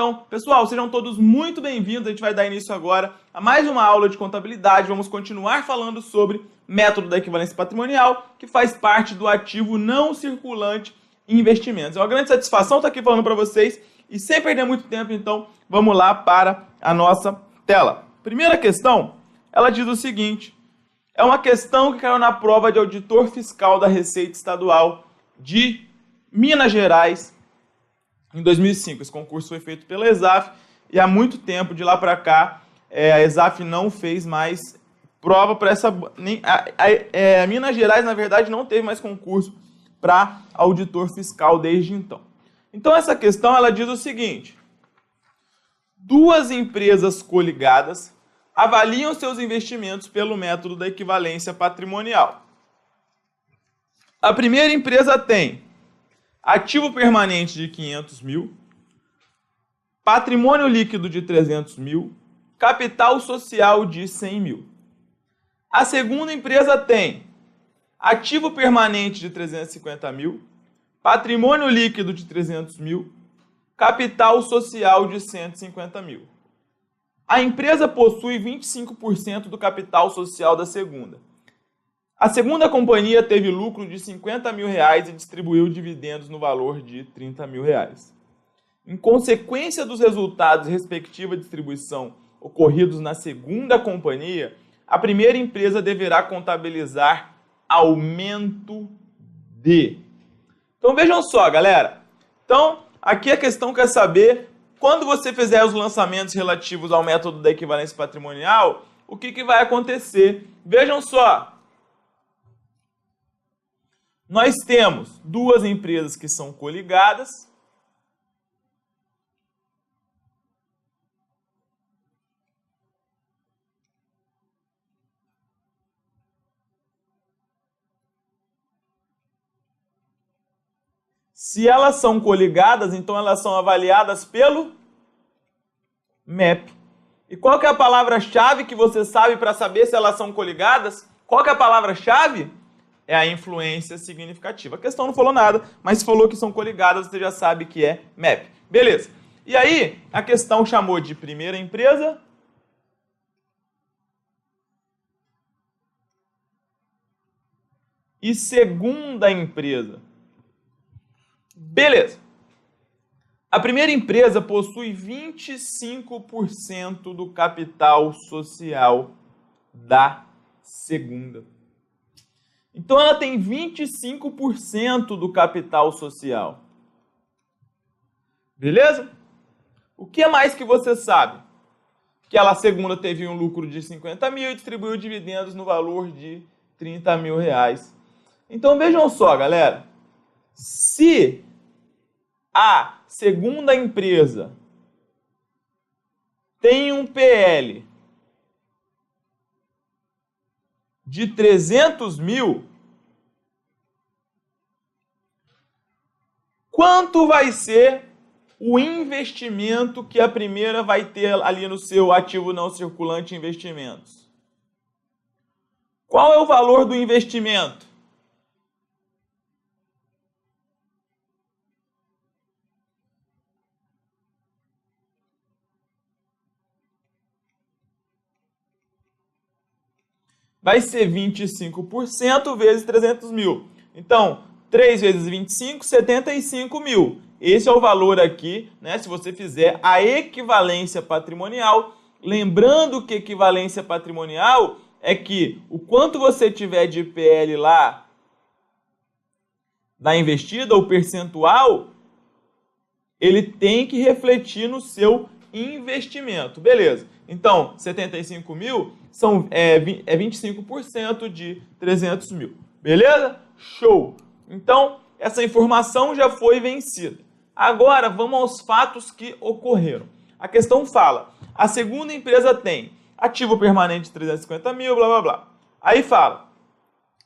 Então, pessoal, sejam todos muito bem-vindos. A gente vai dar início agora a mais uma aula de contabilidade. Vamos continuar falando sobre método da equivalência patrimonial, que faz parte do ativo não circulante em investimentos. É uma grande satisfação estar aqui falando para vocês e sem perder muito tempo, então, vamos lá para a nossa tela. Primeira questão, ela diz o seguinte: é uma questão que caiu na prova de auditor fiscal da Receita Estadual de Minas Gerais em 2005. Esse concurso foi feito pela ESAF e há muito tempo, de lá para cá, a ESAF não fez mais prova para essa... Minas Gerais, na verdade, não teve mais concurso para auditor fiscal desde então. Então, essa questão ela diz o seguinte: duas empresas coligadas avaliam seus investimentos pelo método da equivalência patrimonial. A primeira empresa tem ativo permanente de 500 mil, patrimônio líquido de 300 mil, capital social de 100 mil. A segunda empresa tem ativo permanente de 350 mil, patrimônio líquido de 300 mil, capital social de 150 mil. A empresa possui 25% do capital social da segunda. A segunda companhia teve lucro de 50 mil reais e distribuiu dividendos no valor de 30 mil reais. Em consequência dos resultados e respectiva distribuição ocorridos na segunda companhia, a primeira empresa deverá contabilizar aumento de... Então vejam só, galera. Então, aqui a questão quer saber, quando você fizer os lançamentos relativos ao método da equivalência patrimonial, o que vai acontecer? Vejam só. Nós temos duas empresas que são coligadas. Se elas são coligadas, então elas são avaliadas pelo MEP. E qual que é a palavra-chave que você sabe para saber se elas são coligadas? Qual que é a palavra-chave? É a influência significativa. A questão não falou nada, mas falou que são coligadas, você já sabe que é MEP. Beleza. E aí, a questão chamou de primeira empresa e segunda empresa. Beleza. A primeira empresa possui 25% do capital social da segunda. Então, ela tem 25% do capital social. Beleza? O que mais que você sabe? Que ela, a segunda, teve um lucro de 50 mil e distribuiu dividendos no valor de 30 mil reais. Então, vejam só, galera. Se a segunda empresa tem um PL de 300 mil, quanto vai ser o investimento que a primeira vai ter ali no seu ativo não circulante investimentos? Qual é o valor do investimento? Vai ser 25% vezes 300 mil. Então, 3 vezes 25, 75 mil. Esse é o valor aqui, né? Se você fizer a equivalência patrimonial. Lembrando que equivalência patrimonial é que o quanto você tiver de PL lá da investida, o percentual, ele tem que refletir no seu investimento. Beleza. Então, 75 mil é 25% de 300 mil. Beleza? Show! Então, essa informação já foi vencida. Agora, vamos aos fatos que ocorreram. A questão fala, a segunda empresa tem ativo permanente de 350 mil, blá, blá, blá. Aí fala,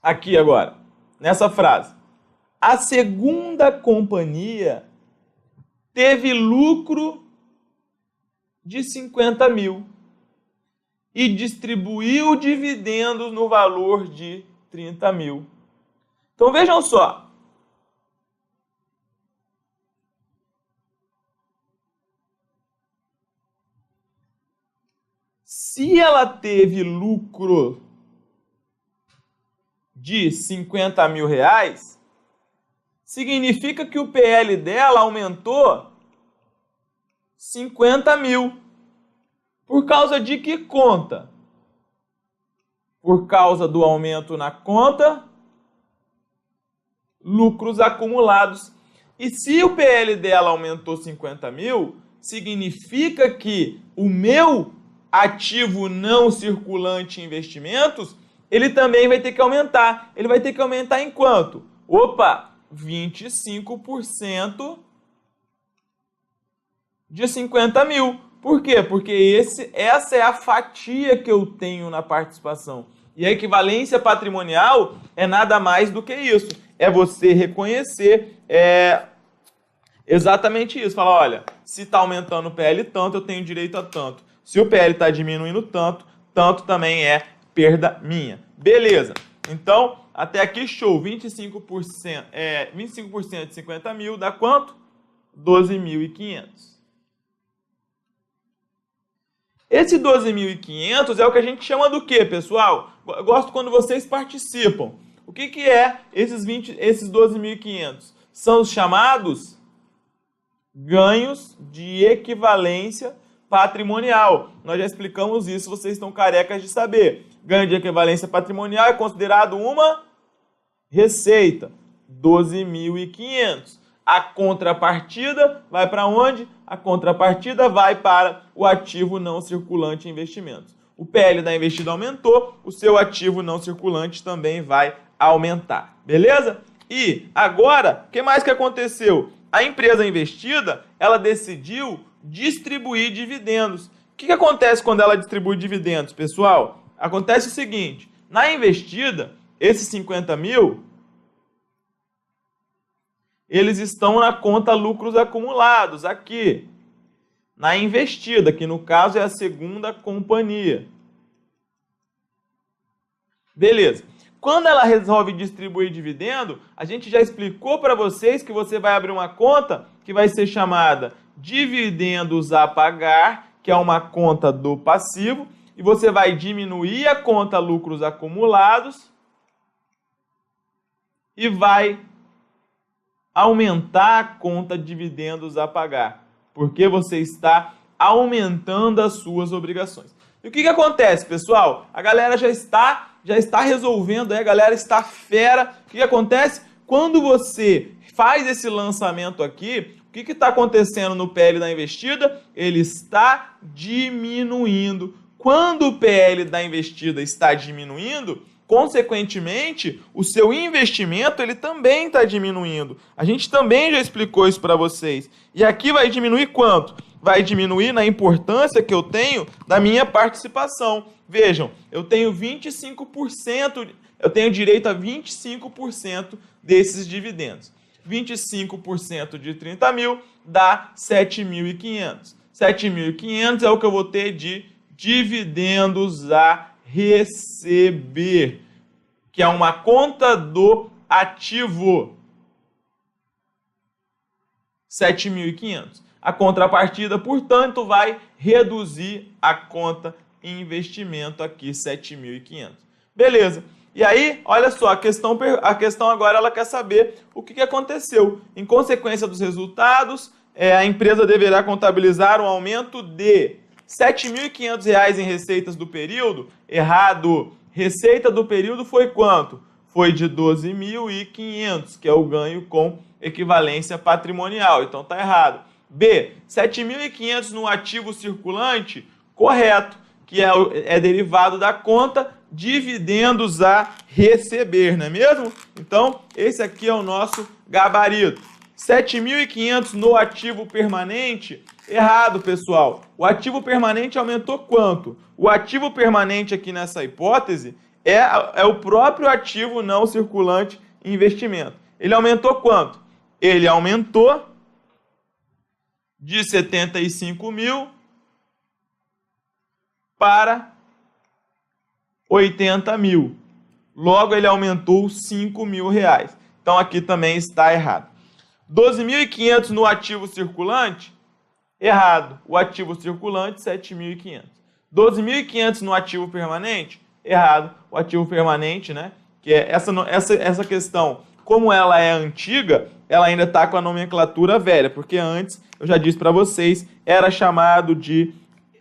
aqui agora, nessa frase, a segunda companhia teve lucro de 50 mil e distribuiu dividendos no valor de 30 mil. Então vejam só. Se ela teve lucro de 50 mil reais, significa que o PL dela aumentou 50 mil. Por causa de que conta? Por causa do aumento na conta lucros acumulados. E se o PL dela aumentou 50 mil, significa que o meu ativo não circulante em investimentos, ele também vai ter que aumentar. Ele vai ter que aumentar em quanto? Opa, 25% de 50 mil. Por quê? Porque essa é a fatia que eu tenho na participação. E a equivalência patrimonial é nada mais do que isso. É você reconhecer exatamente isso. Falar, olha, se está aumentando o PL tanto, eu tenho direito a tanto. Se o PL está diminuindo tanto, tanto também é perda minha. Beleza. Então, até aqui show. 25% de 50 mil dá quanto? 12.500. Esse 12.500 é o que a gente chama do quê, pessoal? Eu gosto quando vocês participam. O que é esses 12.500? São os chamados ganhos de equivalência patrimonial. Nós já explicamos isso, vocês estão carecas de saber. Ganho de equivalência patrimonial é considerado uma receita. 12.500. A contrapartida vai para onde? A contrapartida vai para o ativo não circulante em investimentos. O PL da investida aumentou, o seu ativo não circulante também vai aumentar. Beleza? E agora, o que mais que aconteceu? A empresa investida, ela decidiu distribuir dividendos. O que acontece quando ela distribui dividendos, pessoal? Acontece o seguinte, na investida, esses 50 mil, eles estão na conta lucros acumulados, aqui, na investida, que no caso é a segunda companhia. Beleza. Quando ela resolve distribuir dividendo, a gente já explicou para vocês que você vai abrir uma conta que vai ser chamada dividendos a pagar, que é uma conta do passivo, e você vai diminuir a conta lucros acumulados e vai aumentar a conta dividendos a pagar, porque você está aumentando as suas obrigações. E o que acontece, pessoal? A galera já está resolvendo, a galera está fera. O que acontece? Quando você faz esse lançamento aqui, o que está acontecendo no PL da investida? Ele está diminuindo. Quando o PL da investida está diminuindo, consequentemente, o seu investimento ele também está diminuindo. A gente também já explicou isso para vocês. E aqui vai diminuir quanto? Vai diminuir na importância que eu tenho da minha participação. Vejam, eu tenho 25%, eu tenho direito a 25% desses dividendos. 25% de 30 mil dá 7.500. 7.500 é o que eu vou ter de dividendos a receber, que é uma conta do ativo. 7.500. A contrapartida, portanto, vai reduzir a conta investimento aqui, 7.500. Beleza. E aí, olha só, a questão agora ela quer saber o que aconteceu. Em consequência dos resultados, a empresa deverá contabilizar um aumento de R$ 7.500 em receitas do período. Errado. Receita do período foi quanto? Foi de 12.500, que é o ganho com equivalência patrimonial. Então tá errado. B, 7.500 no ativo circulante, correto, que é derivado da conta dividendos a receber, não é mesmo? Então, esse aqui é o nosso gabarito. 7.500 no ativo permanente, errado, pessoal. O ativo permanente aumentou quanto? O ativo permanente aqui nessa hipótese é o próprio ativo não circulante em investimento. Ele aumentou quanto? Ele aumentou de 75 mil para 80 mil. Logo, ele aumentou 5 mil reais. Então, aqui também está errado. 12.500 no ativo circulante, errado. O ativo circulante, 7.500. 12.500 no ativo permanente? Errado. O ativo permanente, né? Que é essa questão, como ela é antiga, ela ainda está com a nomenclatura velha, porque antes, eu já disse para vocês, era chamado de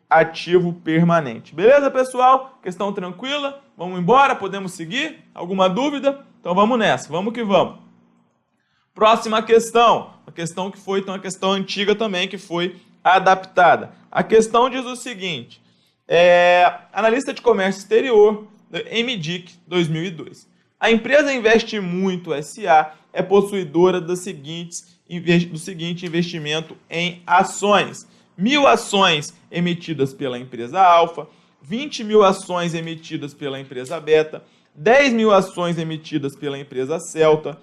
ativo permanente. Beleza, pessoal? Questão tranquila? Vamos embora? Podemos seguir? Alguma dúvida? Então vamos nessa, vamos que vamos. Próxima questão, uma questão que foi uma questão antiga também, que foi adaptada. A questão diz o seguinte, analista de comércio exterior, MDIC 2002. A empresa Investe Muito S.A. é possuidora do seguinte investimento em ações. 1.000 ações emitidas pela empresa Alfa, 20.000 ações emitidas pela empresa Beta, 10.000 ações emitidas pela empresa Celta.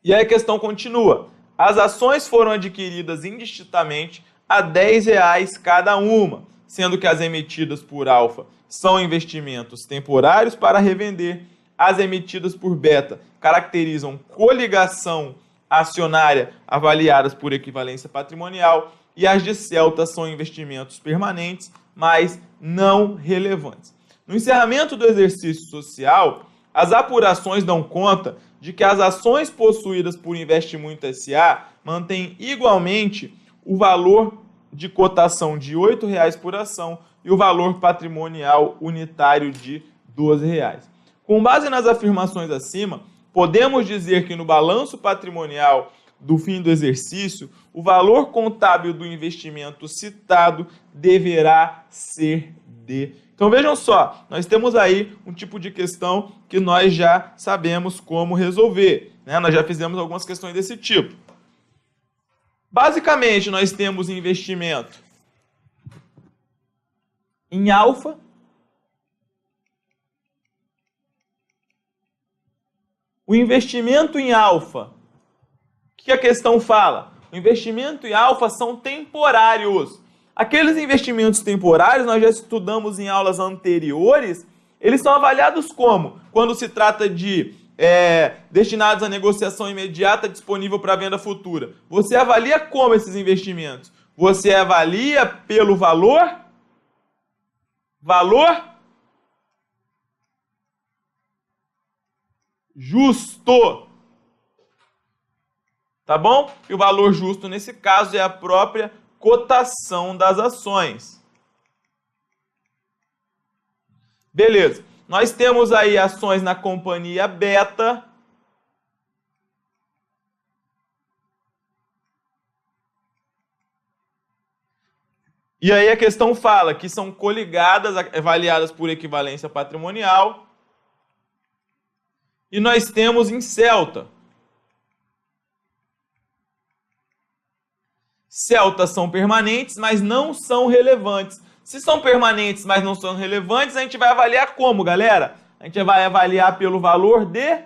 E aí a questão continua. As ações foram adquiridas indistintamente a R$10 cada uma, sendo que as emitidas por Alfa são investimentos temporários para revender. As emitidas por Beta caracterizam coligação acionária avaliadas por equivalência patrimonial e as de Celta são investimentos permanentes, mas não relevantes. No encerramento do exercício social, as apurações dão conta de que as ações possuídas por Investe Muito S.A. mantêm igualmente o valor de cotação de R$ 8,00 por ação e o valor patrimonial unitário de R$ 12,00. Com base nas afirmações acima, podemos dizer que no balanço patrimonial do fim do exercício, o valor contábil do investimento citado deverá ser D. Então vejam só, nós temos aí um tipo de questão que nós já sabemos como resolver, né? Nós já fizemos algumas questões desse tipo. Basicamente, nós temos investimento em alfa, o investimento em alfa, o que a questão fala? O investimento em alfa são temporários. Aqueles investimentos temporários, nós já estudamos em aulas anteriores, eles são avaliados como? Quando se trata de destinados à negociação imediata disponível para venda futura. Você avalia como esses investimentos? Você avalia pelo valor justo. Tá bom? E o valor justo, nesse caso, é a própria cotação das ações. Beleza. Nós temos aí ações na companhia Beta. E aí a questão fala que são coligadas, avaliadas por equivalência patrimonial. E nós temos em Celta. Celtas são permanentes, mas não são relevantes. Se são permanentes, mas não são relevantes, a gente vai avaliar como, galera? A gente vai avaliar pelo valor de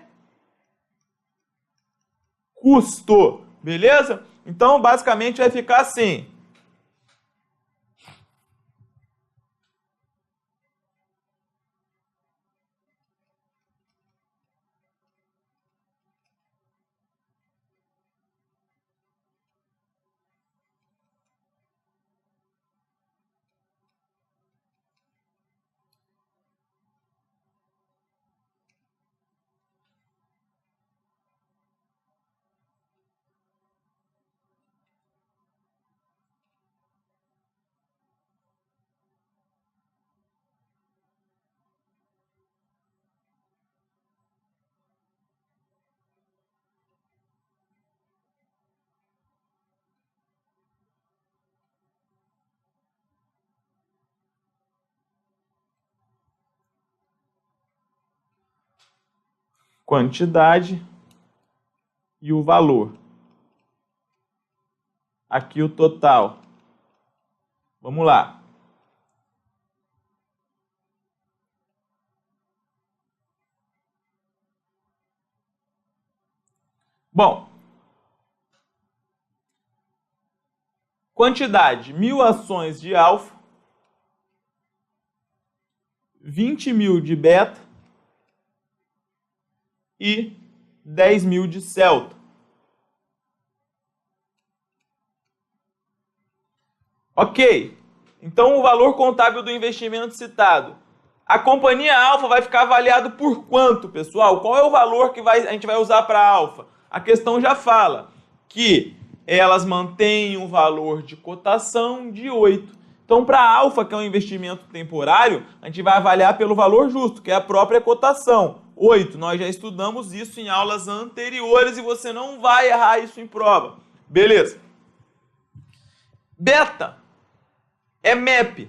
custo, beleza? Então, basicamente, vai ficar assim. Quantidade e o valor. Aqui o total. Vamos lá. Bom, quantidade, 1.000 ações de alfa, 20.000 de beta e 10.000 de celta. Ok, Então, o valor contábil do investimento citado. A companhia Alfa vai ficar avaliado por quanto, pessoal? Qual é o valor que a gente vai usar para a Alfa? A questão já fala que elas mantêm um valor de cotação de 8. Então, para a Alfa, que é um investimento temporário, a gente vai avaliar pelo valor justo, que é a própria cotação. 8. Nós já estudamos isso em aulas anteriores e você não vai errar isso em prova. Beleza. Beta é MAP,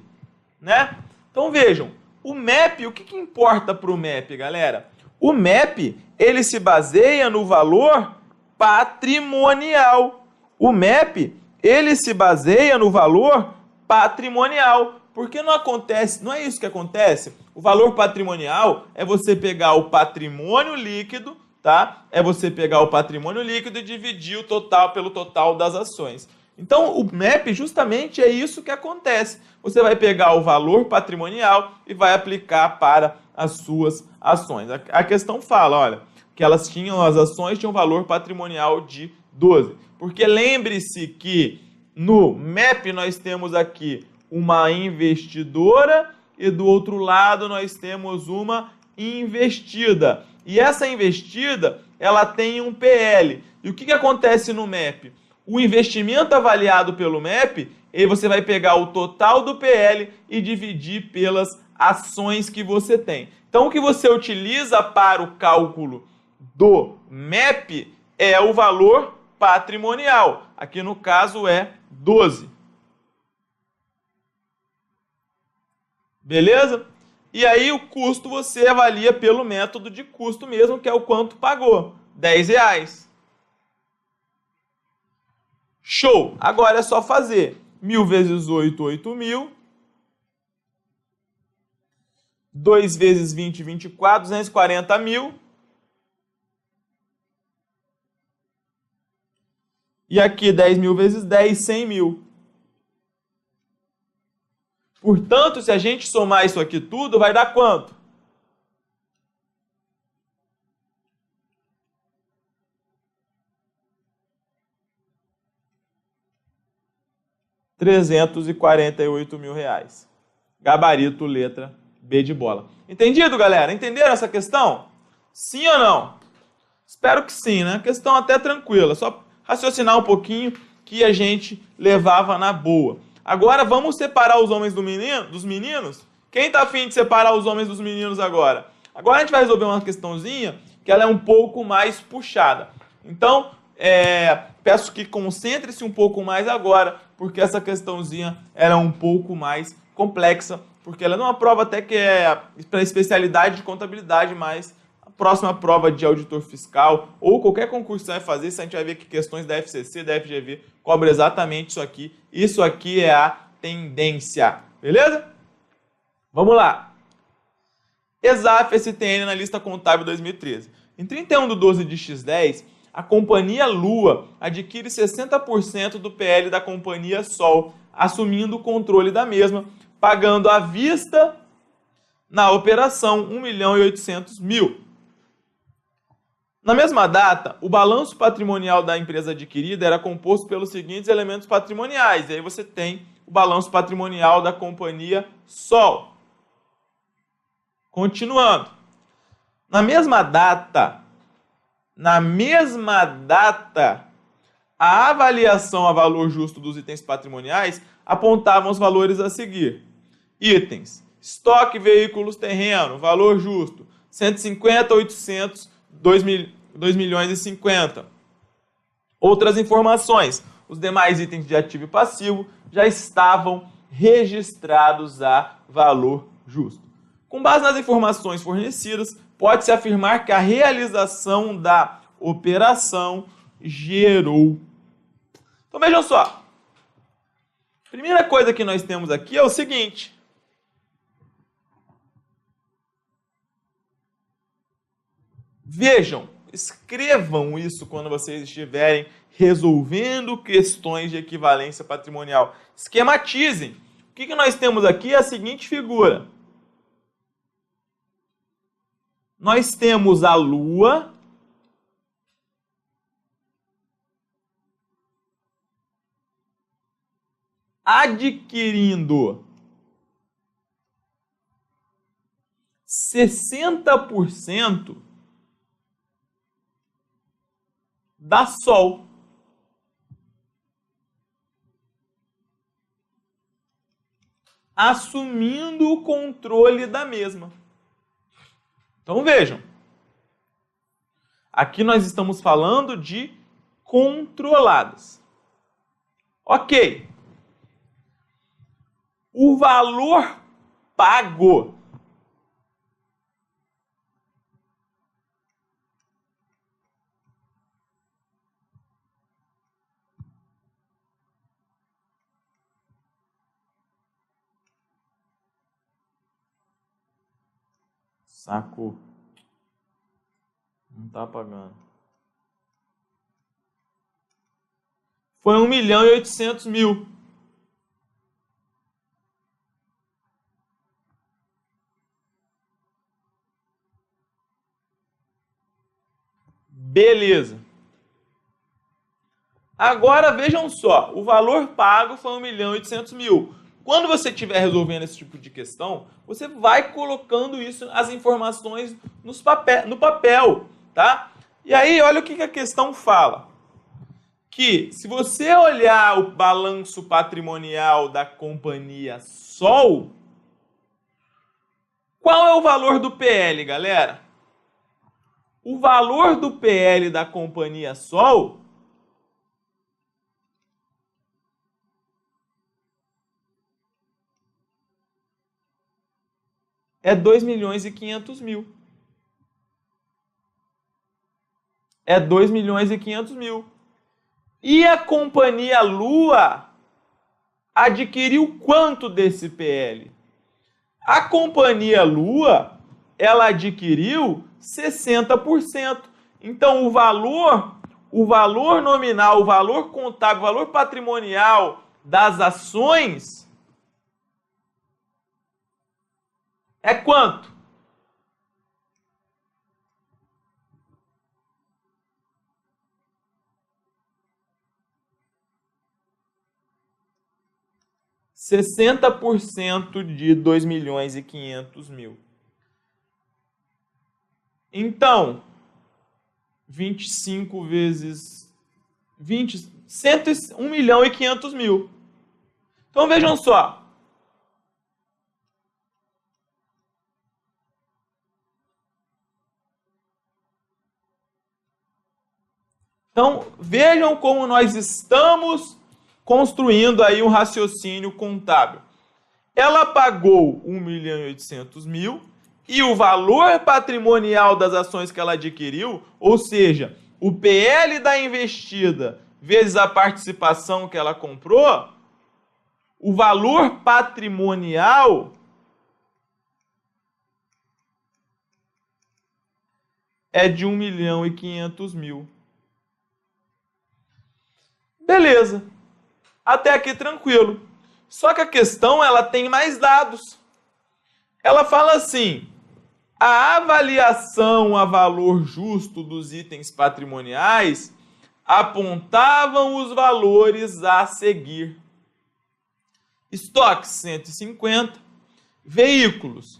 né? Então, vejam, o MAP, o que importa para o MAP, galera? O MAP, ele se baseia no valor patrimonial. O MAP, ele se baseia no valor patrimonial. Porque não acontece, não é isso que acontece. O valor patrimonial é você pegar o patrimônio líquido, tá? É você pegar o patrimônio líquido e dividir o total pelo total das ações. Então, o MAP justamente é isso que acontece. Você vai pegar o valor patrimonial e vai aplicar para as suas ações. A questão fala, olha, que as ações tinham um valor patrimonial de 12. Porque lembre-se que no MAP nós temos aqui uma investidora e do outro lado nós temos uma investida. E essa investida, ela tem um PL. E o que acontece no MAP? O investimento avaliado pelo MAP, aí você vai pegar o total do PL e dividir pelas ações que você tem. Então, o que você utiliza para o cálculo do MAP é o valor patrimonial. Aqui no caso é 12. Beleza? E aí o custo você avalia pelo método de custo mesmo, que é o quanto pagou. R$10. Show! Agora é só fazer 1.000 vezes 8, 8.000. 2 vezes 20, 24, 240 mil. E aqui 10.000 vezes 10, 100 mil. Portanto, se a gente somar isso aqui tudo, vai dar quanto? R$348 mil. Gabarito, letra B de bola. Entendido, galera? Entenderam essa questão? Sim ou não? Espero que sim, né? Questão até tranquila. Só raciocinar um pouquinho que a gente levava na boa. Agora vamos separar os homens dos meninos? Quem tá afim de separar os homens dos meninos agora? Agora a gente vai resolver uma questãozinha que ela é um pouco mais puxada. Então, peço que concentre-se um pouco mais agora, porque essa questãozinha era um pouco mais complexa, porque ela não é uma prova até que é para especialidade de contabilidade, mas a próxima prova de auditor fiscal ou qualquer concurso que você vai fazer, a gente vai ver que questões da FCC, da FGV cobram exatamente isso aqui. Isso aqui é a tendência, beleza? Vamos lá. ESAF STN na lista contábil 2013. Em 31/12 de X10, a companhia Lua adquire 60% do PL da companhia Sol, assumindo o controle da mesma, pagando à vista na operação 1.800.000. Na mesma data, o balanço patrimonial da empresa adquirida era composto pelos seguintes elementos patrimoniais. E aí você tem o balanço patrimonial da companhia Sol. Continuando. Na mesma data, a avaliação a valor justo dos itens patrimoniais apontava os valores a seguir. Itens: estoque, veículos, terreno, valor justo, 150, 800, 2.050.000. Outras informações: os demais itens de ativo e passivo já estavam registrados a valor justo. Com base nas informações fornecidas, pode-se afirmar que a realização da operação gerou. Então vejam só. Primeira coisa que nós temos aqui é o seguinte. Vejam, escrevam isso quando vocês estiverem resolvendo questões de equivalência patrimonial. Esquematizem. O que nós temos aqui é a seguinte figura. Nós temos a Lua adquirindo 60% da Sol. Assumindo o controle da mesma. Então vejam, aqui nós estamos falando de controladas. Ok. O valor pago saco. Não tá pagando. Foi 1.800.000. Beleza. Agora vejam só, o valor pago foi 1.800.000. Quando você estiver resolvendo esse tipo de questão, você vai colocando isso, as informações no papel, tá? E aí, olha o que a questão fala. Que se você olhar o balanço patrimonial da companhia Sol, qual é o valor do PL, galera? O valor do PL da companhia Sol é 2.500.000. É 2.500.000. E a companhia Lua adquiriu quanto desse PL? A companhia Lua, ela adquiriu 60%. Então, o valor nominal, o valor contábil, o valor patrimonial das ações é quanto? %60 de 2.500.000. Então, 25 vezes 20, 1.500.000. Então vejam só. Então vejam como nós estamos construindo aí um raciocínio contábil. Ela pagou 1.800.000 e o valor patrimonial das ações que ela adquiriu, ou seja, o PL da investida vezes a participação que ela comprou, o valor patrimonial é de 1.500.000. Beleza. Até aqui tranquilo. Só que a questão, ela tem mais dados. Ela fala assim: a avaliação a valor justo dos itens patrimoniais apontavam os valores a seguir. Estoques 150, veículos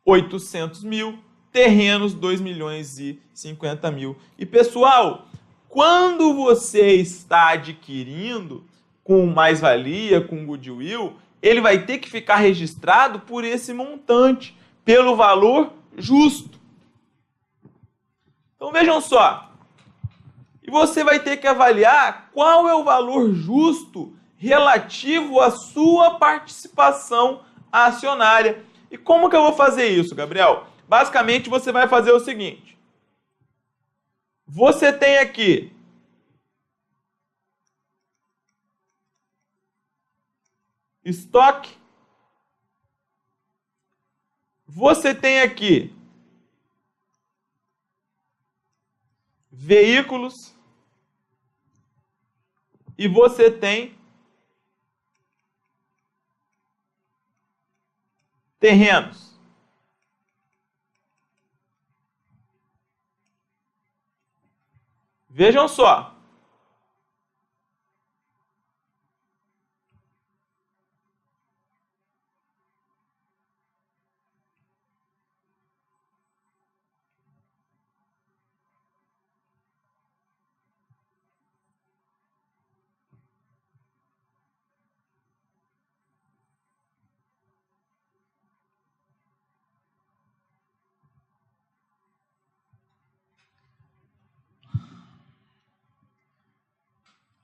800.000, terrenos 2.050.000. E pessoal, quando você está adquirindo com mais-valia, com goodwill, ele vai ter que ficar registrado por esse montante, pelo valor justo. Então vejam só, e você vai ter que avaliar qual é o valor justo relativo à sua participação acionária. E como que eu vou fazer isso, Gabriel? Basicamente, você vai fazer o seguinte. Você tem aqui estoque. Você tem aqui veículos. E você tem terrenos. Vejam só.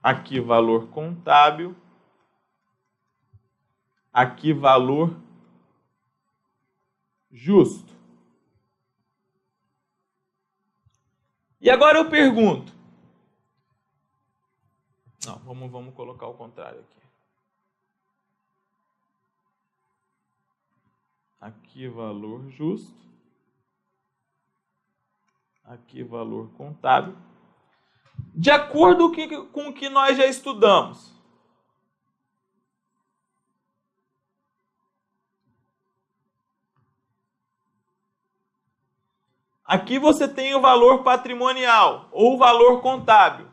aqui valor contábil, aqui valor justo. E agora eu pergunto. Não, vamos colocar o contrário aqui. Aqui valor justo. Aqui valor contábil. De acordo com o que nós já estudamos. Aqui você tem o valor patrimonial ou valor contábil.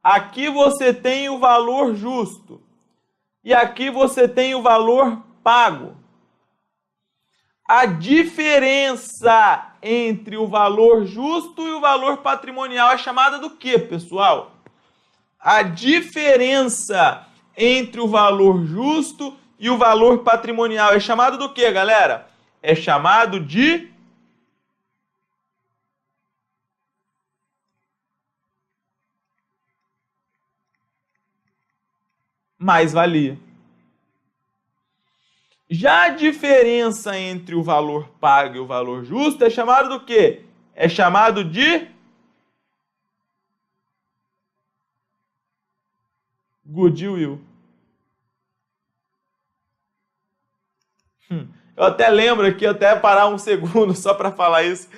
Aqui você tem o valor justo. E aqui você tem o valor pago. A diferença entre o valor justo e o valor patrimonial é chamada do quê, pessoal? A diferença entre o valor justo e o valor patrimonial é chamado do quê, galera? É chamado de mais-valia. Já a diferença entre o valor pago e o valor justo é chamado do quê? É chamado de goodwill. Eu até lembro aqui, até parar um segundo só para falar isso.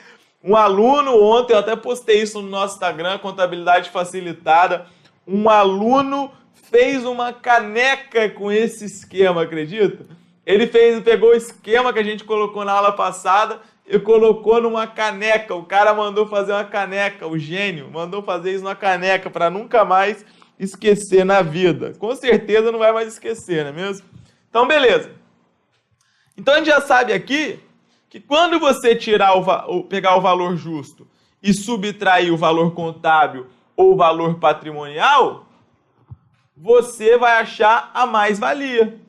Um aluno ontem, eu até postei isso no nosso Instagram, Contabilidade Facilitada. Um aluno fez uma caneca com esse esquema, acredita? Ele pegou o esquema que a gente colocou na aula passada e colocou numa caneca. O cara mandou fazer uma caneca, o gênio mandou fazer isso numa caneca para nunca mais esquecer na vida. Com certeza não vai mais esquecer, não é mesmo? Então, beleza. Então a gente já sabe aqui que quando você pegar o valor justo e subtrair o valor contábil ou o valor patrimonial, você vai achar a mais-valia.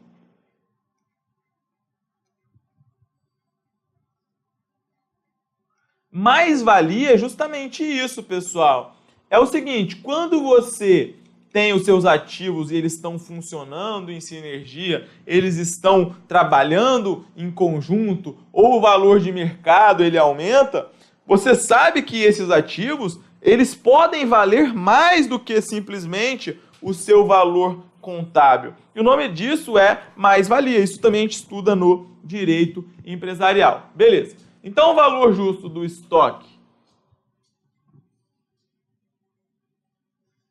Mais-valia é justamente isso, pessoal. É o seguinte, quando você tem os seus ativos e eles estão funcionando em sinergia, eles estão trabalhando em conjunto, ou o valor de mercado ele aumenta, você sabe que esses ativos eles podem valer mais do que simplesmente o seu valor contábil. E o nome disso é mais-valia. Isso também a gente estuda no direito empresarial. Beleza. Então, o valor justo do estoque,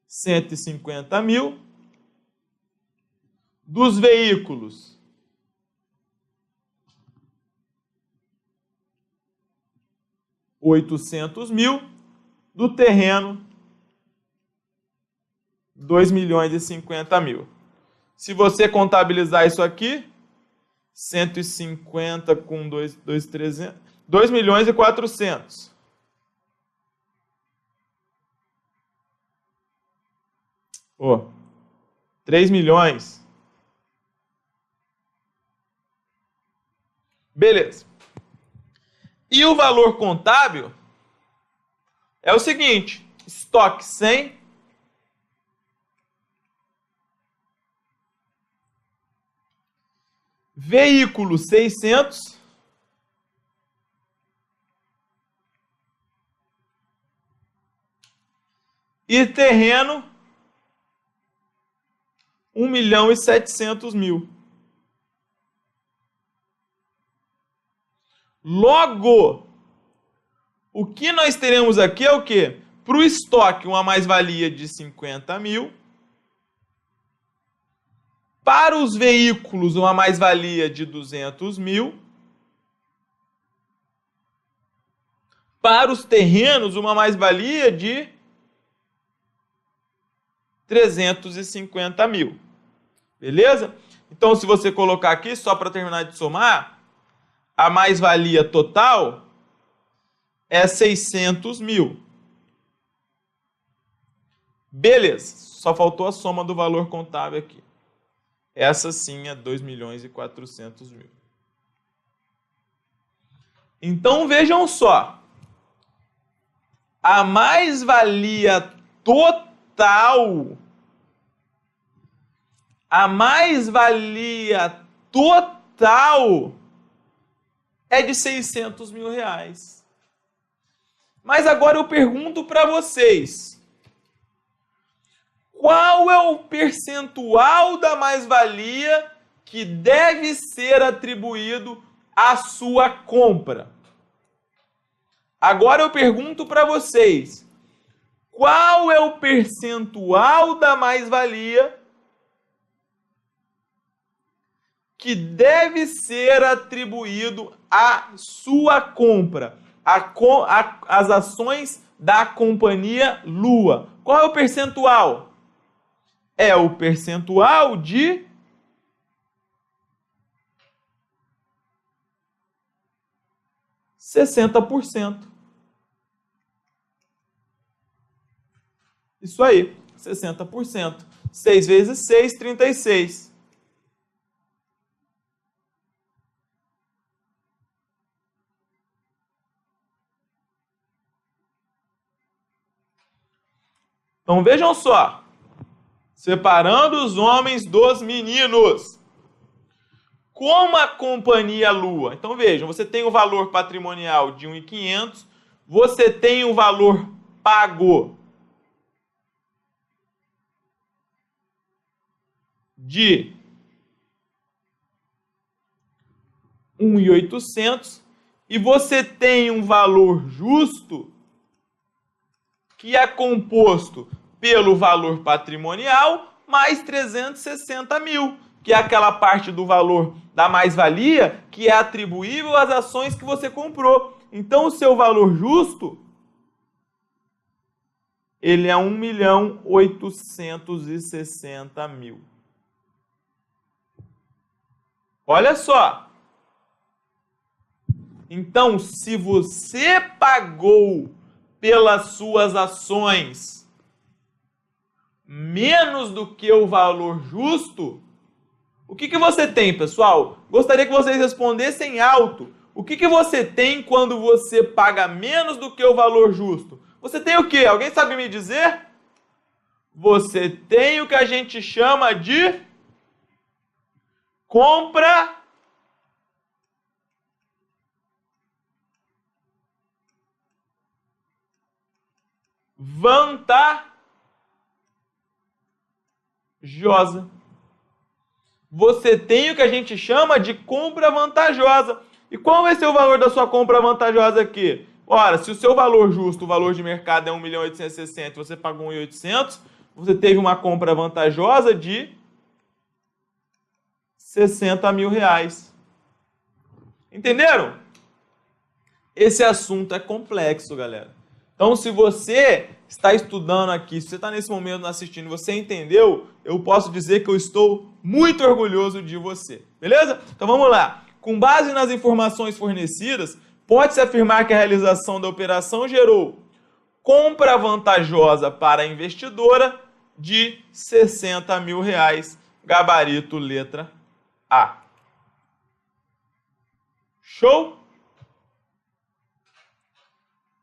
150 mil. Dos veículos, 800 mil. Do terreno, 2.050.000. Se você contabilizar isso aqui, 150 com 2.300, 2.400.000. Ó, 3 milhões. Beleza. E o valor contábil é o seguinte, estoque 100, veículo 600, e terreno 1.700.000. Logo, o que nós teremos aqui é o quê? Para o estoque, uma mais-valia de 50 mil. Para os veículos, uma mais-valia de 200 mil. Para os terrenos, uma mais-valia de 350 mil. Beleza? Então, se você colocar aqui, só para terminar de somar, a mais-valia total é 600 mil. Beleza. Só faltou a soma do valor contábil aqui. Essa sim é 2.400.000. Então, vejam só. A mais-valia total A mais-valia total é de 600 mil reais. Mas agora eu pergunto para vocês, qual é o percentual da mais-valia que deve ser atribuído à sua compra? Agora eu pergunto para vocês, qual é o percentual da mais-valia que deve ser atribuído à sua compra, as ações da companhia Lua? Qual é o percentual? É o percentual de 60%. Isso aí, 60%. 6 vezes 6, 36. Então vejam só, separando os homens dos meninos. Como a companhia Lua, então vejam, você tem o valor patrimonial de 1.500, você tem o valor pago de 1.800 e você tem um valor justo que é composto pelo valor patrimonial mais 360 mil, que é aquela parte do valor da mais-valia que é atribuível às ações que você comprou. Então, o seu valor justo, ele é 1.860.000. Olha só. Então, se você pagou pelas suas ações menos do que o valor justo, o que você tem, pessoal? Gostaria que vocês respondessem alto. O que você tem quando você paga menos do que o valor justo? Você tem o quê? Alguém sabe me dizer? Você tem o que a gente chama de compra vantajosa. Você tem o que a gente chama de compra vantajosa. E qual vai ser o valor da sua compra vantajosa aqui? Ora, se o seu valor justo, o valor de mercado é 1.860.000 e você pagou 1.800.000, você teve uma compra vantajosa de 60 mil reais. Entenderam? Esse assunto é complexo, galera. Então, se você está estudando aqui, se você está nesse momento assistindo, você entendeu, eu posso dizer que eu estou muito orgulhoso de você. Beleza? Então vamos lá. Com base nas informações fornecidas, pode-se afirmar que a realização da operação gerou compra vantajosa para a investidora de 60 mil reais, gabarito letra A. Show?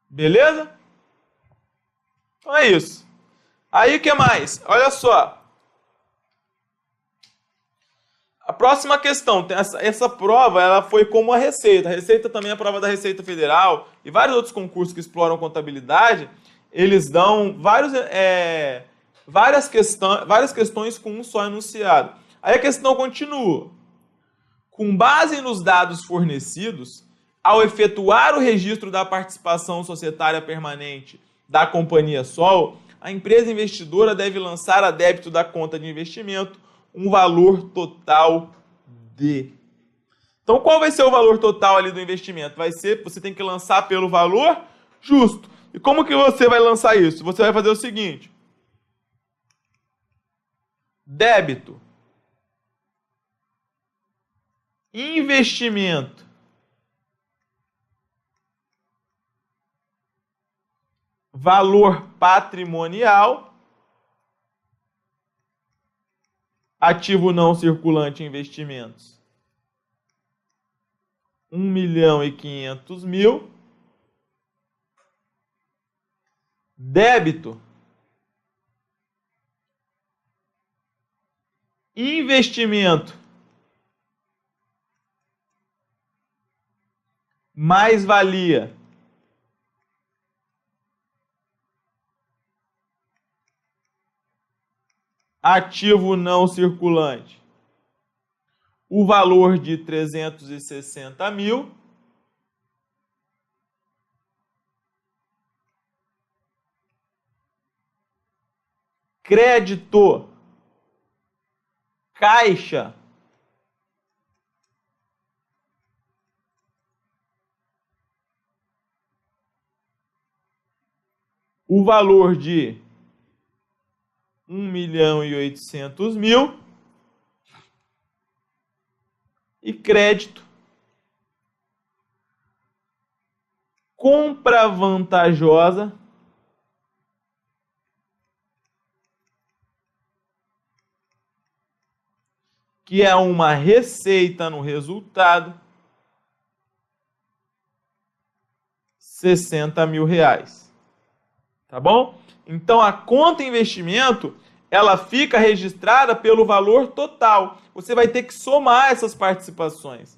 Beleza? Então é isso. Aí o que mais? Olha só. A próxima questão, essa prova ela foi como a Receita. A Receita também é a prova da Receita Federal e vários outros concursos que exploram contabilidade, eles dão várias questões com um só enunciado. Aí a questão continua. Com base nos dados fornecidos, ao efetuar o registro da participação societária permanente da Companhia Sol, a empresa investidora deve lançar a débito da conta de investimento um valor total de... Então, qual vai ser o valor total ali do investimento? Você tem que lançar pelo valor justo. E como que você vai lançar isso? Você vai fazer o seguinte. Débito. Investimento. Valor patrimonial. Ativo não circulante em investimentos, 1.500.000. Débito. investimento, mais-valia, ativo não circulante, o valor de 360 mil, crédito, caixa, o valor de 1.800.000 e crédito, compra vantajosa, que é uma receita no resultado, R$ 60.000. Tá bom? Então a conta investimento, ela fica registrada pelo valor total. Você vai ter que somar essas participações.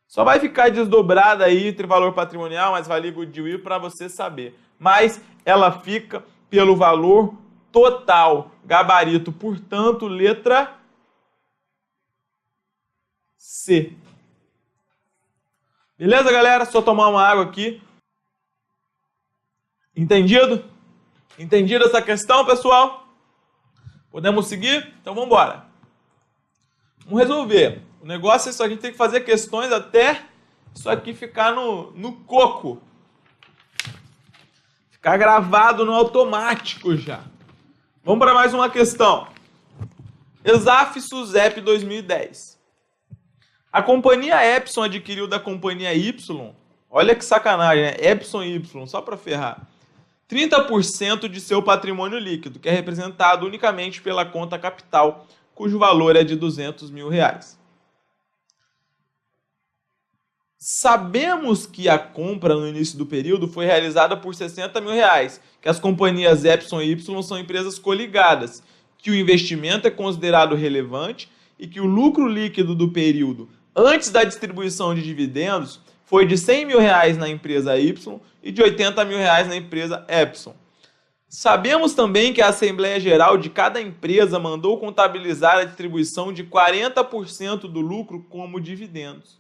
Só vai ficar desdobrada aí entre valor patrimonial, mais-valia e goodwill para você saber. Mas ela fica pelo valor total. Gabarito, portanto, letra C. Beleza, galera? Só tomar uma água aqui. Entendido? Entendido essa questão, pessoal? Podemos seguir? Então vamos embora. Vamos resolver. O negócio é só a gente tem que fazer questões até isso aqui ficar no coco. Ficar gravado no automático já. Vamos para mais uma questão. ESAF SUSEP 2010. A companhia Epson adquiriu da companhia Y, olha que sacanagem, né? Epson e Y, só para ferrar, 30% de seu patrimônio líquido, que é representado unicamente pela conta capital, cujo valor é de R$ 200.000. Sabemos que a compra no início do período foi realizada por R$ 60.000, que as companhias Epson e Y são empresas coligadas, que o investimento é considerado relevante e que o lucro líquido do período, antes da distribuição de dividendos, foi de R$ 100.000 na empresa Y e de R$ 80.000 na empresa Epson. Sabemos também que a Assembleia Geral de cada empresa mandou contabilizar a distribuição de 40% do lucro como dividendos.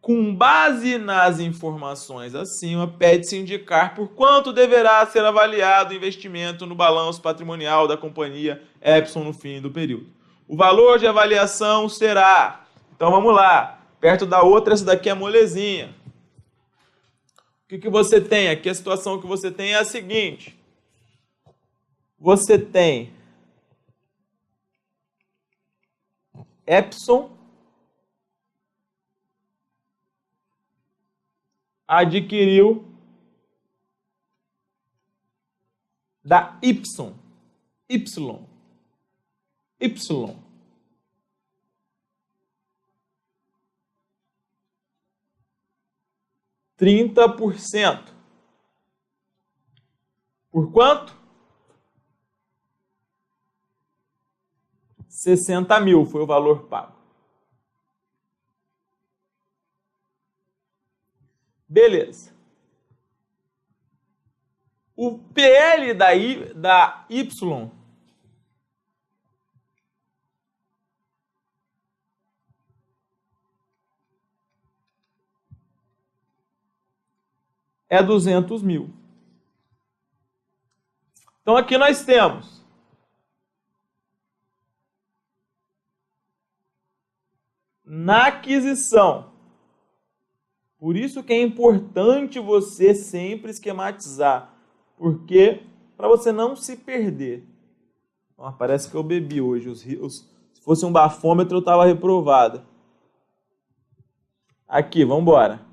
Com base nas informações acima, pede-se indicar por quanto deverá ser avaliado o investimento no balanço patrimonial da companhia Epson no fim do período. O valor de avaliação será... Então vamos lá, perto da outra, essa daqui é molezinha. O que você tem? Aqui a situação que você tem é a seguinte. Você tem Epson adquiriu da Y. 30%. Por quanto? 60.000 foi o valor pago. Beleza. O PL da Y é 200.000. Então aqui nós temos na aquisição. Por isso que é importante você sempre esquematizar, porque para você não se perder. Parece que eu bebi hoje. Se fosse um bafômetro eu estava reprovado. Aqui, vamos embora.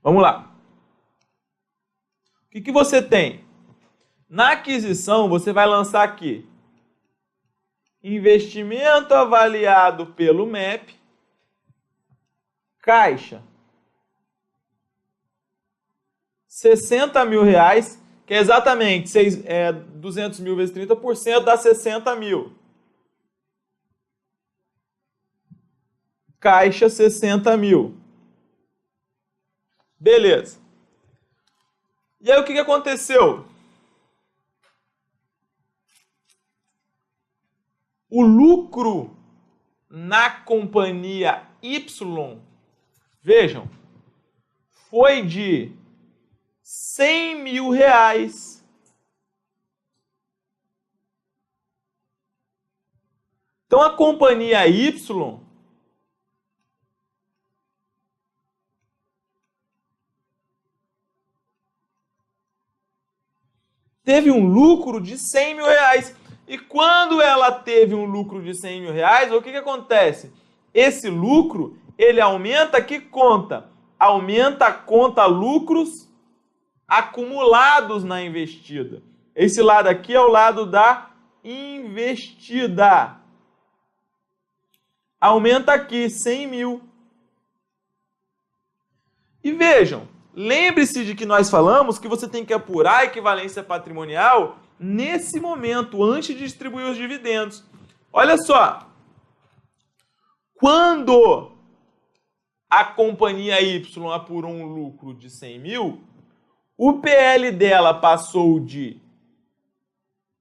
Vamos lá. que você tem? Na aquisição, você vai lançar aqui investimento avaliado pelo MEP, caixa, R$60 mil, que é exatamente 200 mil vezes 30%, dá 60 mil. Caixa, 60 mil. Beleza. E aí o que aconteceu? O lucro na companhia Y, vejam, foi de R$100 mil. Então a companhia Y teve um lucro de R$100 mil. E quando ela teve um lucro de R$100 mil, o que acontece? Esse lucro, ele aumenta que conta? Aumenta a conta lucros acumulados na investida. Esse lado aqui é o lado da investida. Aumenta aqui 100 mil. E vejam, lembre-se de que nós falamos que você tem que apurar a equivalência patrimonial nesse momento, antes de distribuir os dividendos. Olha só, quando a companhia Y apurou um lucro de 100 mil, o PL dela passou de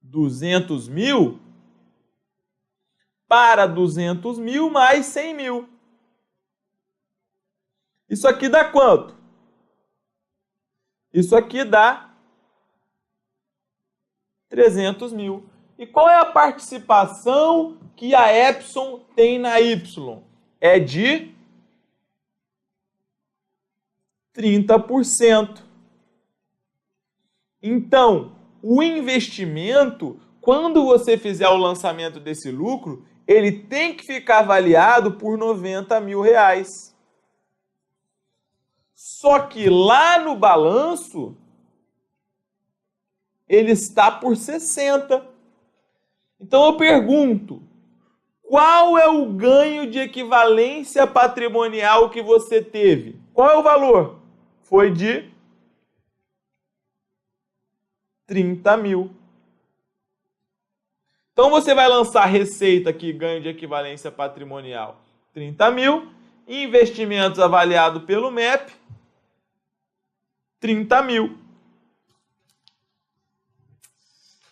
200 mil para 200 mil mais 100 mil. Isso aqui dá quanto? Isso aqui dá 300 mil. E qual é a participação que a Epson tem na Y? É de 30%. Então, o investimento, quando você fizer o lançamento desse lucro, ele tem que ficar avaliado por R$90 mil. Só que lá no balanço, ele está por 60. Então eu pergunto, qual é o ganho de equivalência patrimonial que você teve? Qual é o valor? Foi de 30 mil. Então você vai lançar receita aqui, ganho de equivalência patrimonial, 30 mil. Investimentos avaliado pelo MEP, 30 mil.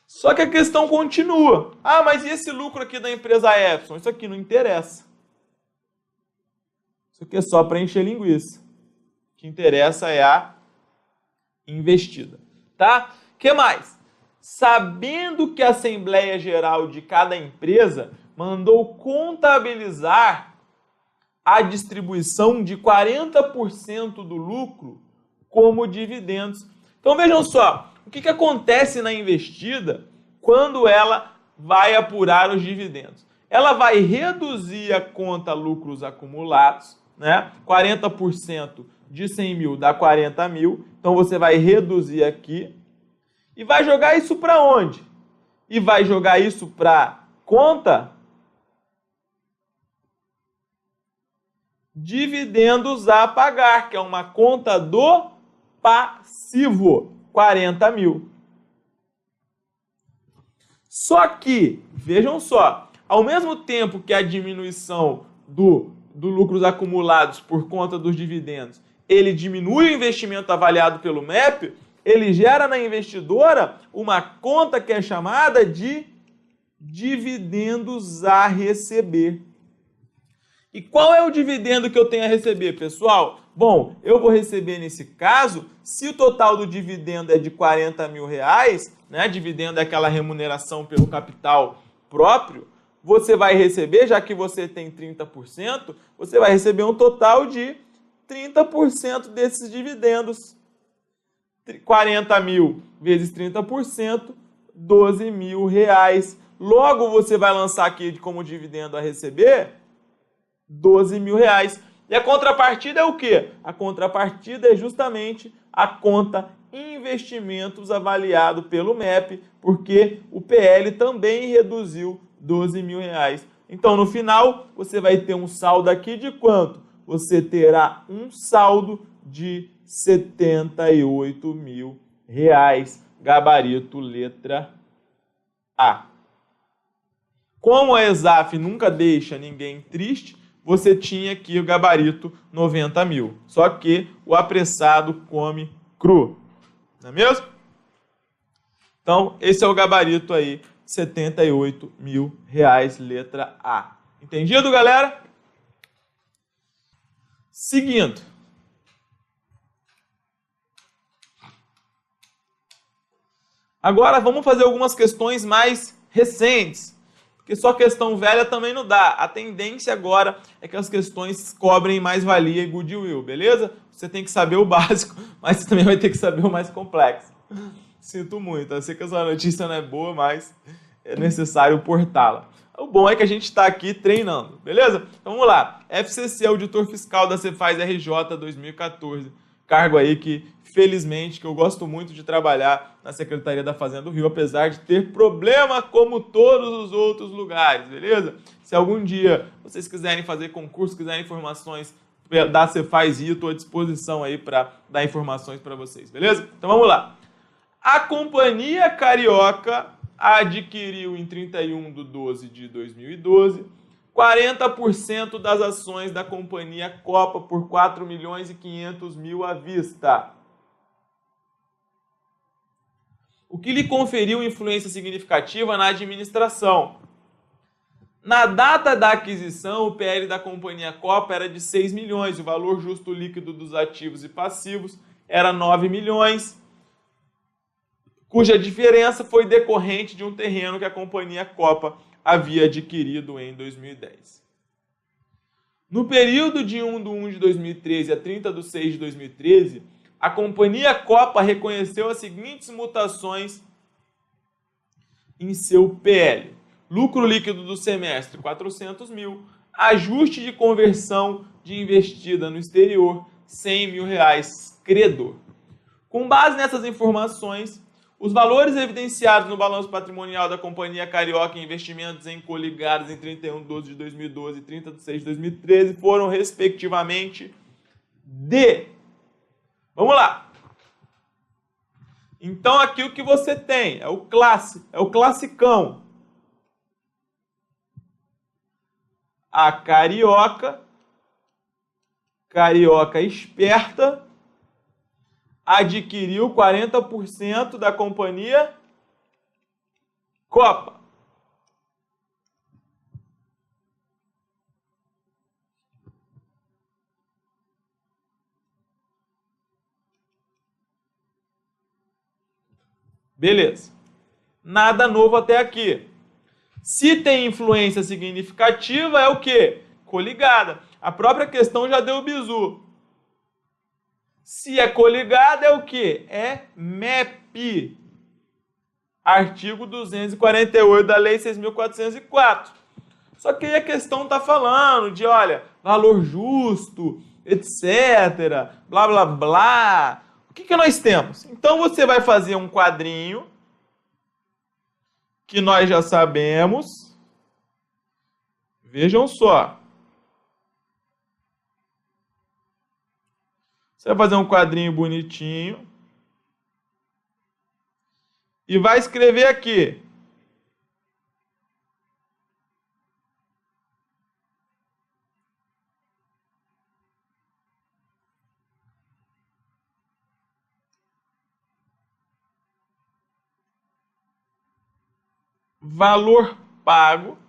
Só que a questão continua. Ah, mas e esse lucro aqui da empresa Epson? Isso aqui não interessa. Isso aqui é só para encher linguiça. O que interessa é a investida. Tá? O que mais? Sabendo que a Assembleia Geral de cada empresa mandou contabilizar a distribuição de 40% do lucro como dividendos. Então vejam só, o que acontece na investida quando ela vai apurar os dividendos? Ela vai reduzir a conta lucros acumulados, né? 40% de 100 mil dá 40 mil, então você vai reduzir aqui e vai jogar isso para onde? E vai jogar isso para conta dividendos a pagar, que é uma conta do passivo, 40 mil. Só que, vejam só, ao mesmo tempo que a diminuição do lucros acumulados por conta dos dividendos, ele diminui o investimento avaliado pelo MEP, ele gera na investidora uma conta que é chamada de dividendos a receber. E qual é o dividendo que eu tenho a receber, pessoal? Bom, eu vou receber nesse caso, se o total do dividendo é de 40 mil reais, né? Dividendo é aquela remuneração pelo capital próprio, você vai receber, já que você tem 30%, você vai receber um total de 30% desses dividendos. 40 mil vezes 30%, 12 mil reais. Logo, você vai lançar aqui como dividendo a receber 12 mil reais. E a contrapartida é o quê? A contrapartida é justamente a conta investimentos avaliado pelo MEP, porque o PL também reduziu R$ 12.000. Então, no final, você vai ter um saldo aqui de quanto? Você terá um saldo de R$ 78.000. Gabarito letra A. Como a ESAF nunca deixa ninguém triste, você tinha aqui o gabarito 90.000. Só que o apressado come cru. Não é mesmo? Então, esse é o gabarito aí, R$ 78.000, letra A. Entendido, galera? Seguindo. Agora vamos fazer algumas questões mais recentes, porque só questão velha também não dá. A tendência agora é que as questões cobrem mais-valia e goodwill, beleza? Você tem que saber o básico, mas você também vai ter que saber o mais complexo. Sinto muito, eu sei que essa notícia não é boa, mas é necessário portá-la. O bom é que a gente está aqui treinando, beleza? Então vamos lá. FCC, auditor fiscal da Cefaz RJ 2014. Cargo aí que, felizmente, que eu gosto muito de trabalhar na Secretaria da Fazenda do Rio, apesar de ter problema como todos os outros lugares, beleza? Se algum dia vocês quiserem fazer concurso, quiserem informações da Cefaz Rio, estou à disposição aí para dar informações para vocês, beleza? Então vamos lá. A Companhia Carioca adquiriu em 31/12/2012 40% das ações da Companhia Copa por 4.500.000 à vista. O que lhe conferiu influência significativa na administração. Na data da aquisição, o PL da Companhia Copa era de 6 milhões, o valor justo líquido dos ativos e passivos era 9 milhões, cuja diferença foi decorrente de um terreno que a Companhia Copa havia adquirido em 2010. No período de 1/1/2013 a 30/6/2013, a Companhia Copa reconheceu as seguintes mutações em seu PL. Lucro líquido do semestre, 400.000. Ajuste de conversão de investida no exterior, R$100.000, credor. Com base nessas informações, os valores evidenciados no balanço patrimonial da Companhia Carioca em investimentos em coligados em 31/12/2012 e 30/6/2013 foram, respectivamente, de... Vamos lá. Então, aqui o que você tem é o classicão. A Carioca esperta, adquiriu 40% da Companhia Copa. Beleza. Nada novo até aqui. Se tem influência significativa, é o quê? Coligada. A própria questão já deu o bizu. Se é coligada, é o quê? É MEP. Artigo 248 da Lei 6.404. Só que aí a questão está falando de, olha, valor justo, etc., blá, blá, blá. O que nós temos? Então você vai fazer um quadrinho que nós já sabemos. Vejam só. Você vai fazer um quadrinho bonitinho. E vai escrever aqui. Valor pago,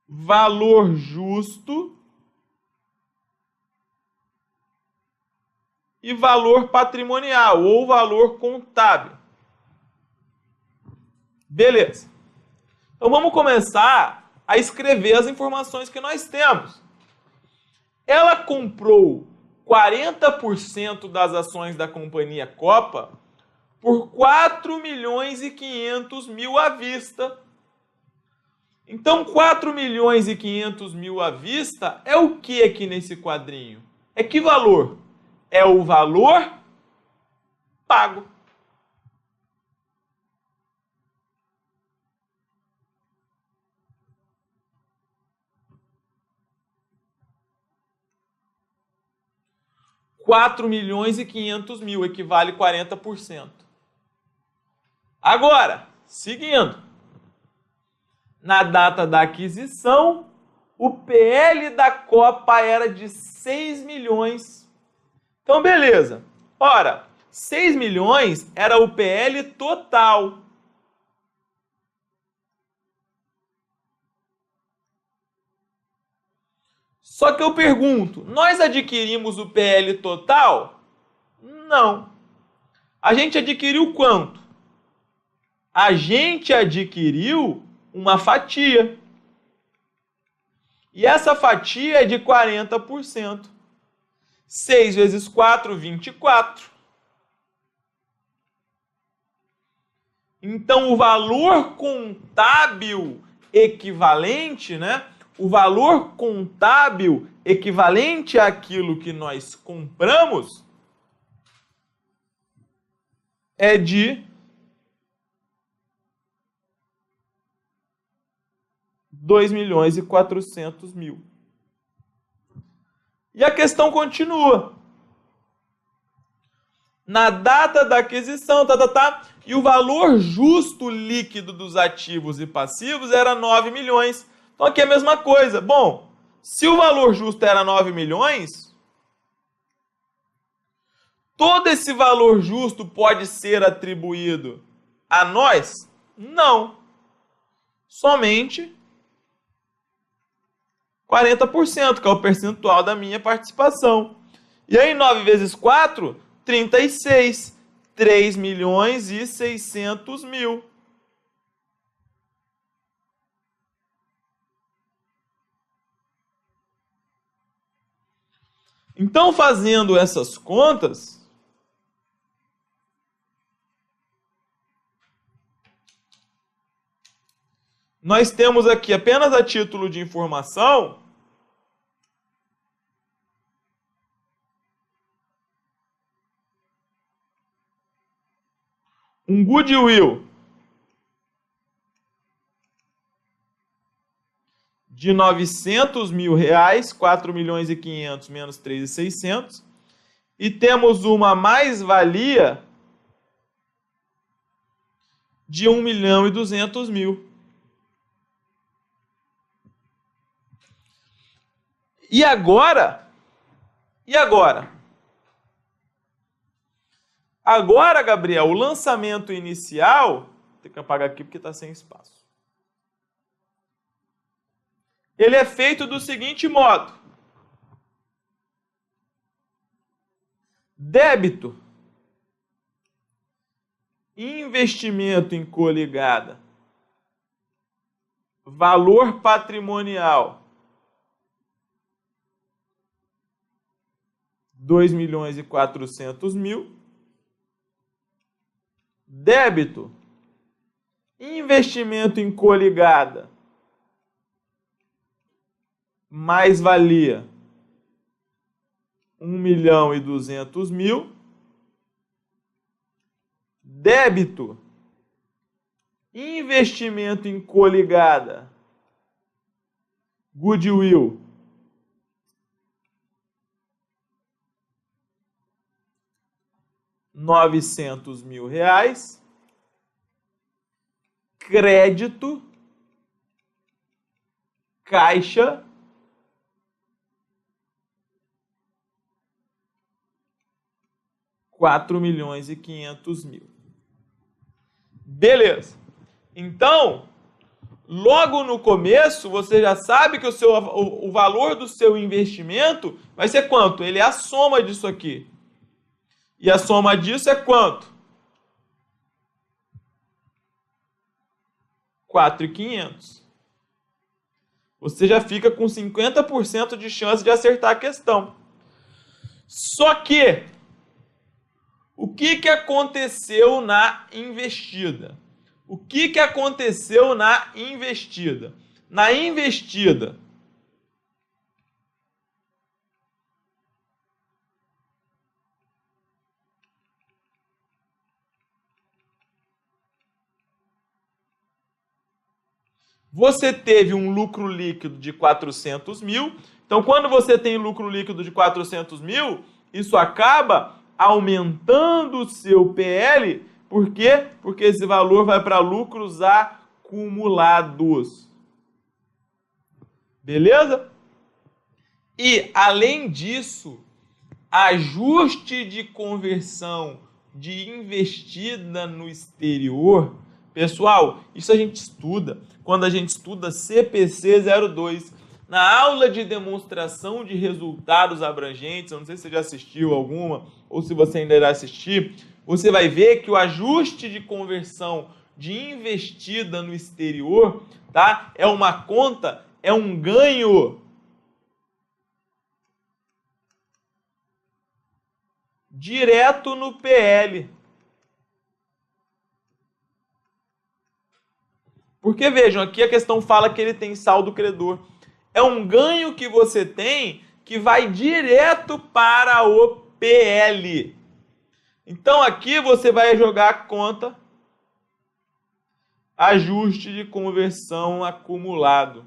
valor justo e valor patrimonial ou valor contábil. Beleza. Então vamos começar a escrever as informações que nós temos. Ela comprou 40% das ações da Companhia Copa por 4.500.000 à vista. Então, 4.500.000 à vista é o que aqui nesse quadrinho? É que valor? É o valor pago. R$ 4.500.000 equivale 40%. Agora, seguindo. Na data da aquisição, o PL da Copa era de 6 milhões. Então, beleza. Ora, 6 milhões era o PL total. Só que eu pergunto, nós adquirimos o PL total? Não. A gente adquiriu quanto? A gente adquiriu uma fatia. E essa fatia é de 40%. 6 vezes 4, 24. Então, o valor contábil equivalente, né? O valor contábil equivalente àquilo que nós compramos é de R$2.400.000. E a questão continua. Na data da aquisição, e o valor justo líquido dos ativos e passivos era 9 milhões. Então aqui é a mesma coisa. Bom, se o valor justo era 9 milhões, todo esse valor justo pode ser atribuído a nós? Não. Somente 40%, que é o percentual da minha participação. E aí 9 vezes 4, 36. 3.600.000. Então, fazendo essas contas, nós temos aqui, apenas a título de informação, um goodwill de R$900.000, 4.500.000 menos 3.600, e temos uma mais-valia de 1.200.000. E agora? Agora, Gabriel, o lançamento inicial, tem que apagar aqui porque está sem espaço. Ele é feito do seguinte modo: débito, investimento em coligada, valor patrimonial, 2.400.000. Débito, investimento em coligada, mais-valia, 1.200.000. Débito, investimento em coligada, goodwill, R$900.000. Crédito, caixa, R$4.500.000. Beleza. Então, logo no começo, você já sabe que o valor do seu investimento vai ser quanto? Ele é a soma disso aqui. E a soma disso é quanto? 4.500. Você já fica com 50% de chance de acertar a questão. Só que, o que aconteceu na investida? O que aconteceu na investida? Na investida, Você teve um lucro líquido de 400 mil. Então, quando você tem lucro líquido de 400 mil, isso acaba aumentando o seu PL. Por quê? Porque esse valor vai para lucros acumulados. Beleza? E, além disso, ajuste de conversão de investida no exterior. Pessoal, isso a gente estuda quando a gente estuda CPC 02. Na aula de demonstração de resultados abrangentes, eu não sei se você já assistiu alguma ou se você ainda irá assistir, você vai ver que o ajuste de conversão de investida no exterior, tá? É uma conta, é um ganho direto no PL. Porque, vejam, aqui a questão fala que ele tem saldo credor. É um ganho que você tem que vai direto para o PL. Então, aqui você vai jogar a conta ajuste de conversão acumulado.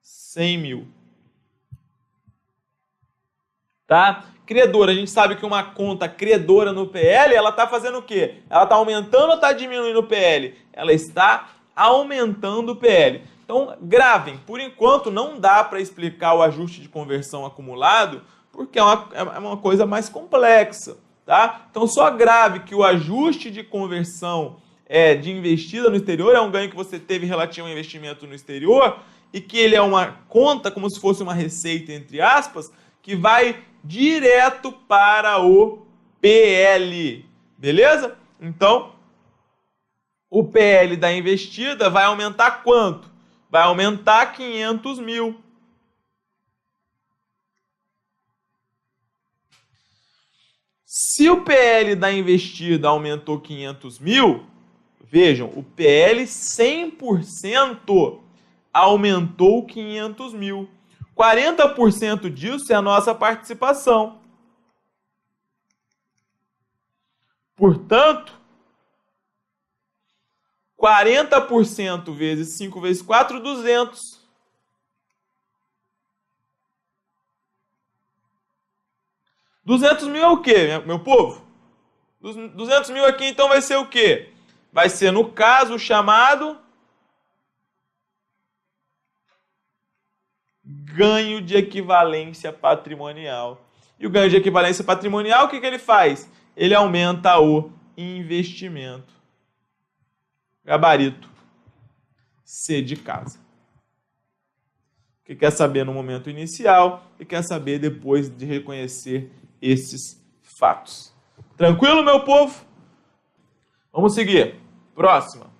100 mil. Tá? Credora, a gente sabe que uma conta credora no PL, ela está fazendo o quê? Ela está aumentando ou está diminuindo o PL? Ela está aumentando o PL. Então, gravem. Por enquanto, não dá para explicar o ajuste de conversão acumulado, porque é uma coisa mais complexa. Tá? Então, só grave que o ajuste de conversão de investida no exterior é um ganho que você teve relativo ao investimento no exterior e que ele é uma conta, como se fosse uma receita, entre aspas, que vai direto para o PL, beleza? Então, o PL da investida vai aumentar quanto? Vai aumentar 500 mil. Se o PL da investida aumentou 500 mil, vejam, o PL 100% aumentou 500 mil. 40% disso é a nossa participação. Portanto, 40% vezes 5 vezes 4, 200. 200 mil é o quê, meu povo? 200 mil aqui, então, vai ser o quê? Vai ser, no caso, o chamado ganho de equivalência patrimonial. E o ganho de equivalência patrimonial, o que ele faz? Ele aumenta o investimento. Gabarito C de casa. O que quer saber no momento inicial e quer saber depois de reconhecer esses fatos. Tranquilo, meu povo? Vamos seguir. Próxima.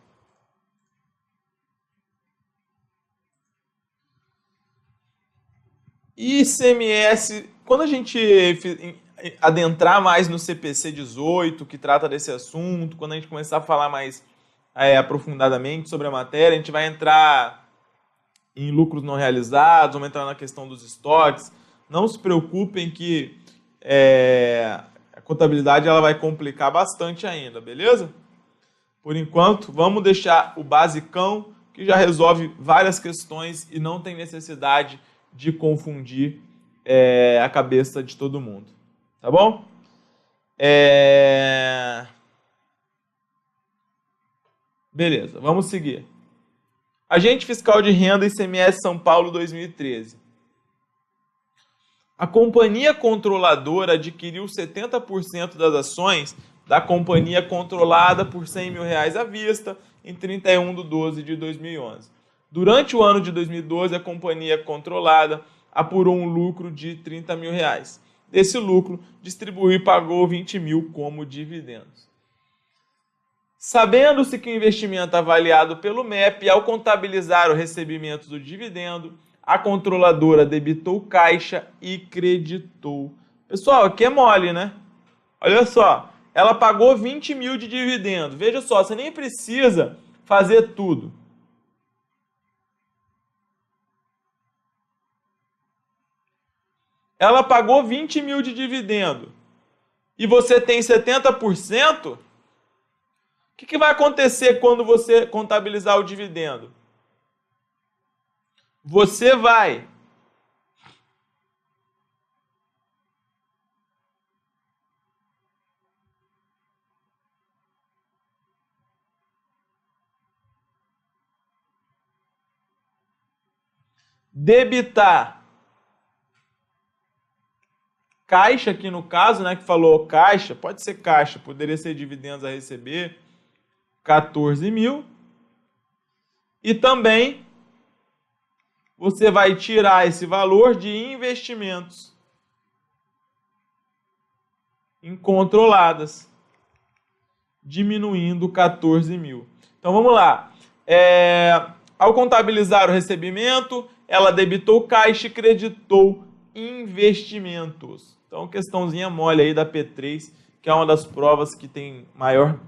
ICMS, quando a gente adentrar mais no CPC 18, que trata desse assunto, quando a gente começar a falar mais aprofundadamente sobre a matéria, a gente vai entrar em lucros não realizados, vamos entrar na questão dos estoques. Não se preocupem que a contabilidade ela vai complicar bastante ainda, beleza? Por enquanto, vamos deixar o basicão, que já resolve várias questões e não tem necessidade de confundir a cabeça de todo mundo. Tá bom? Beleza, vamos seguir. Agente Fiscal de Renda ICMS São Paulo 2013. A companhia controladora adquiriu 70% das ações da companhia controlada por R$100 mil à vista em 31/12/2011. Durante o ano de 2012, a companhia controlada apurou um lucro de R$30 mil. Desse lucro, distribuiu e pagou 20 mil como dividendos. Sabendo-se que o investimento avaliado pelo MEP, ao contabilizar o recebimento do dividendo, a controladora debitou caixa e creditou. Pessoal, aqui é mole, né? Olha só, ela pagou 20 mil de dividendo. Veja só, você nem precisa fazer tudo. Ela pagou 20 mil de dividendo e você tem 70%, o que vai acontecer quando você contabilizar o dividendo? Você vai debitar caixa, aqui no caso, né, que falou caixa, pode ser caixa, poderia ser dividendos a receber, 14 mil. E também você vai tirar esse valor de investimentos em controladas, diminuindo 14 mil. Então vamos lá. Ao contabilizar o recebimento, ela debitou caixa e creditou investimentos. Então, questãozinha mole aí da P3, que é uma das provas que tem maior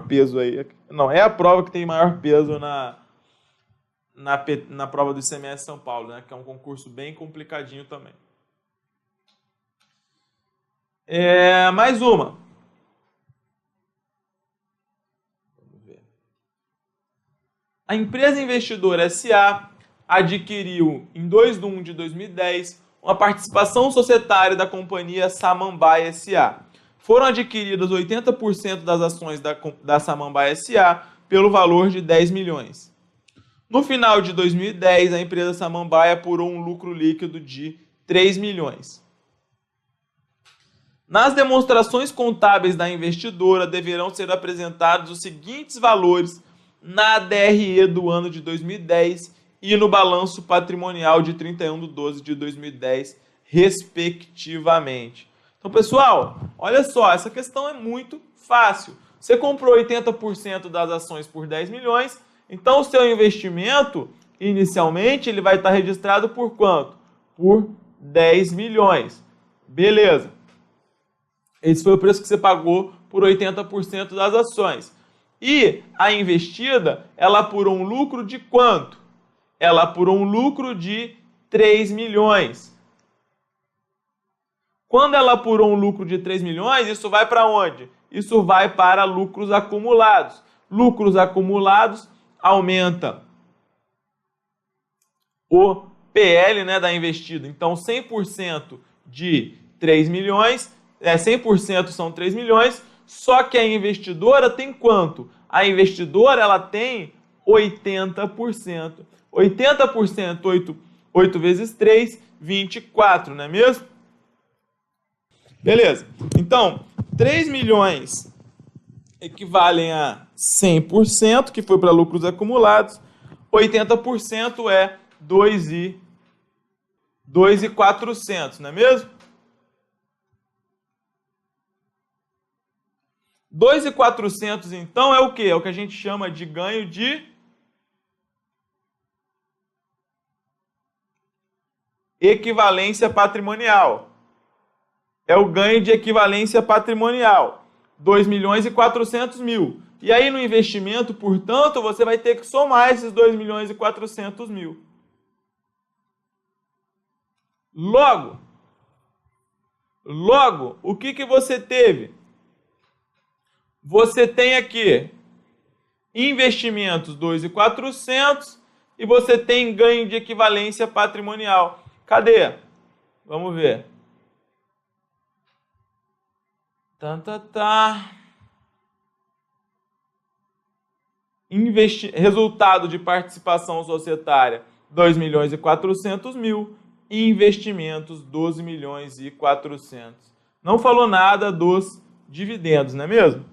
peso aí. Não, é a prova que tem maior peso na prova do ICMS São Paulo, né? Que é um concurso bem complicadinho também. Mais uma. Vamos ver. A empresa investidora SA adquiriu, em 2/1 de 2010, uma participação societária da companhia Samambaia SA. Foram adquiridas 80% das ações da Samambaia SA pelo valor de 10 milhões. No final de 2010, a empresa Samambaia apurou um lucro líquido de 3 milhões. Nas demonstrações contábeis da investidora, deverão ser apresentados os seguintes valores na DRE do ano de 2010 e no balanço patrimonial de 31/12 de 2010, respectivamente. Então, pessoal, olha só, essa questão é muito fácil. Você comprou 80% das ações por 10 milhões, então o seu investimento, inicialmente, ele vai estar registrado por quanto? Por 10 milhões. Beleza. Esse foi o preço que você pagou por 80% das ações. E a investida, ela apurou um lucro de quanto? Ela apurou um lucro de 3 milhões. Quando ela apurou um lucro de 3 milhões, isso vai para onde? Isso vai para lucros acumulados. Lucros acumulados aumenta o PL, né, da investida. Então, 100% de 3 milhões, 100% são 3 milhões, só que a investidora tem quanto? A investidora, ela tem 80%. 80%, 8 vezes 3, 24, não é mesmo? Beleza. Então, 3 milhões equivalem a 100%, que foi para lucros acumulados. 80% é 2.400, não é mesmo? 2.400, então, é o quê? É o que a gente chama de ganho de equivalência patrimonial. É o ganho de equivalência patrimonial. 2.400.000. E aí no investimento, portanto, você vai ter que somar esses 2.400.000. Logo, o que você teve? Você tem aqui investimentos 2.400 e você tem ganho de equivalência patrimonial. Cadê? Vamos ver. Resultado de participação societária, 2.400.000. E investimentos, 12.400.000. Não falou nada dos dividendos, não é mesmo?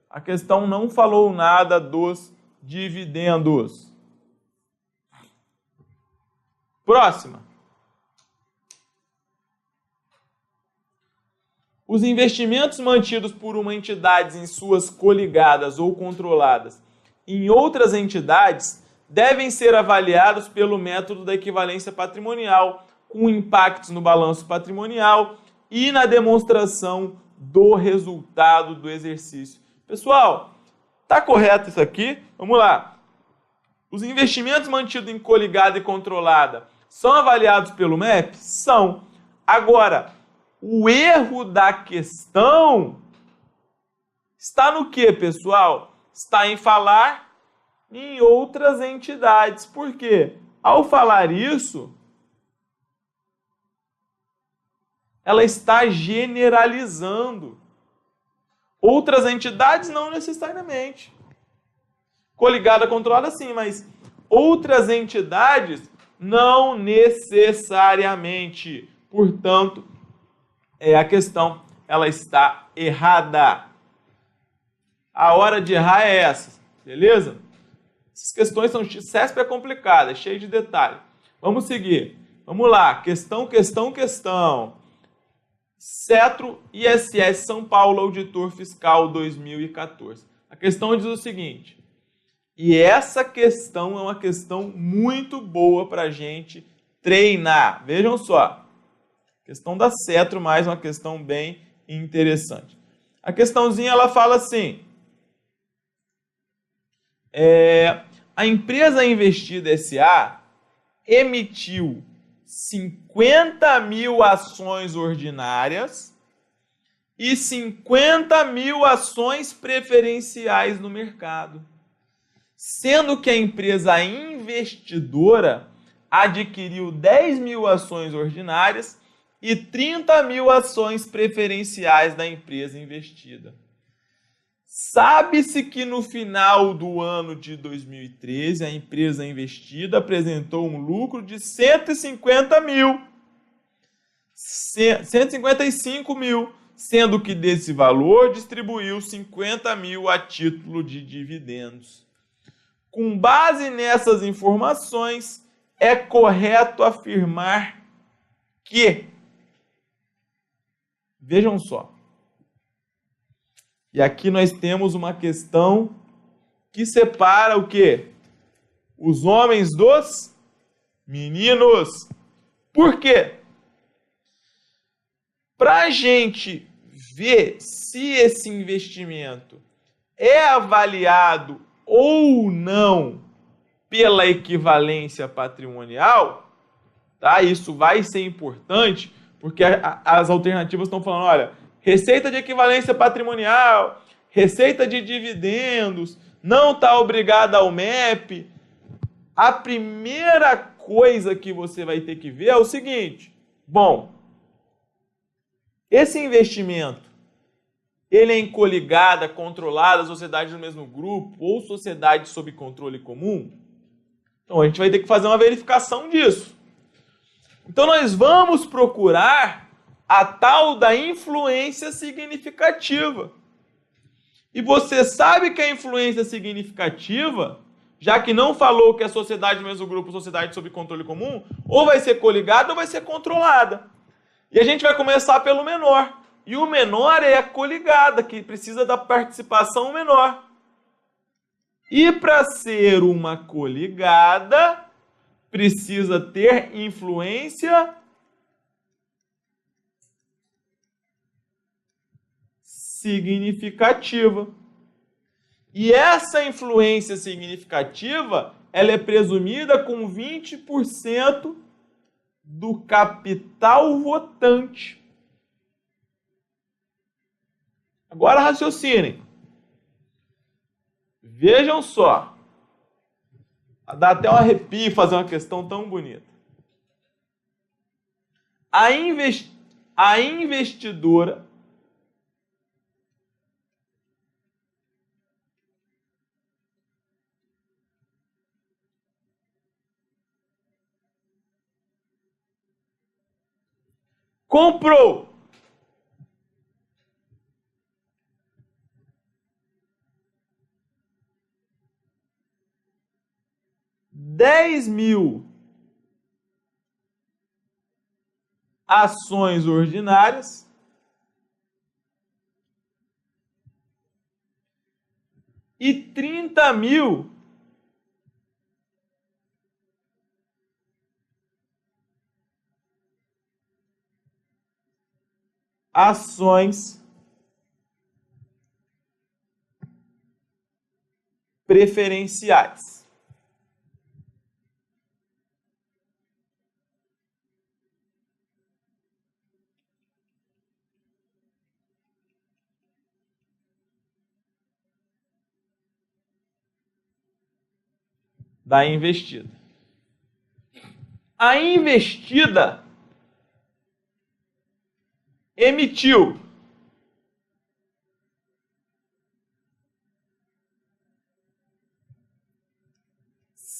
A questão não falou nada dos dividendos. Próxima. Os investimentos mantidos por uma entidade em suas coligadas ou controladas em outras entidades devem ser avaliados pelo método da equivalência patrimonial, com impactos no balanço patrimonial e na demonstração do resultado do exercício. Pessoal, tá correto isso aqui? Vamos lá. Os investimentos mantidos em coligada e controlada são avaliados pelo MEP? São. Agora, o erro da questão está no quê, pessoal? está em falar em outras entidades. Por quê? Ao falar isso, ela está generalizando. Outras entidades não necessariamente. Coligada, controlada, sim, mas outras entidades não necessariamente. Portanto, a questão ela está errada. A hora de errar é essa, beleza? Essas questões são... CESP é complicada, é cheio de detalhe. Vamos seguir. Vamos lá. Questão. Cetro ISS São Paulo, Auditor Fiscal 2014. A questão diz o seguinte, e essa questão é uma questão muito boa para a gente treinar. Vejam só, questão da Cetro, mais uma questão bem interessante. A questãozinha ela fala assim, a empresa Investida S.A. emitiu 50 mil ações ordinárias e 50 mil ações preferenciais no mercado, sendo que a empresa investidora adquiriu 10 mil ações ordinárias e 30 mil ações preferenciais da empresa investida. Sabe-se que no final do ano de 2013, a empresa investida apresentou um lucro de 155 mil, sendo que desse valor distribuiu 50 mil a título de dividendos. Com base nessas informações, é correto afirmar que, vejam só, e aqui nós temos uma questão que separa o quê? Os homens dos meninos. Por quê? Para a gente ver se esse investimento é avaliado ou não pela equivalência patrimonial, tá? Isso vai ser importante, porque as alternativas estão falando, olha, receita de equivalência patrimonial, receita de dividendos, não está obrigada ao MEP. A primeira coisa que você vai ter que ver é o seguinte, bom, esse investimento, ele é em coligada, controlada, sociedade do mesmo grupo ou sociedade sob controle comum? Então a gente vai ter que fazer uma verificação disso. Então nós vamos procurar a tal da influência significativa. E você sabe que a influência significativa, já que não falou que é sociedade do mesmo grupo, sociedade sob controle comum, ou vai ser coligada ou vai ser controlada. E a gente vai começar pelo menor. E o menor é a coligada, que precisa da participação menor. E para ser uma coligada, precisa ter influência significativa. E essa influência significativa, ela é presumida com 20% do capital votante. Agora raciocinem. Vejam só. Dá até um arrepio fazer uma questão tão bonita. A investidora comprou 10 mil ações ordinárias e 30 mil ações preferenciais. da investida. A investida emitiu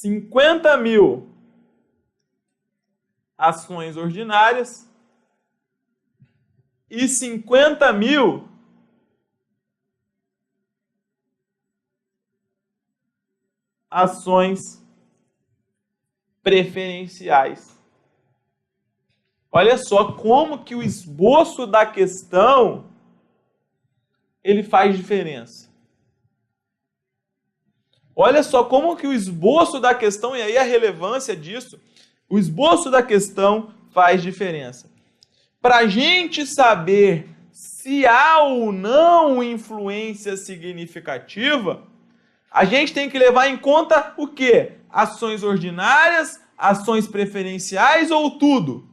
$50.000 ações ordinárias e 50.000 ações preferenciais. Olha só como que o esboço da questão ele faz diferença. Olha só como que o esboço da questão, e aí a relevância disso, o esboço da questão faz diferença. Para a gente saber se há ou não influência significativa, a gente tem que levar em conta o quê? Ações ordinárias, ações preferenciais ou tudo?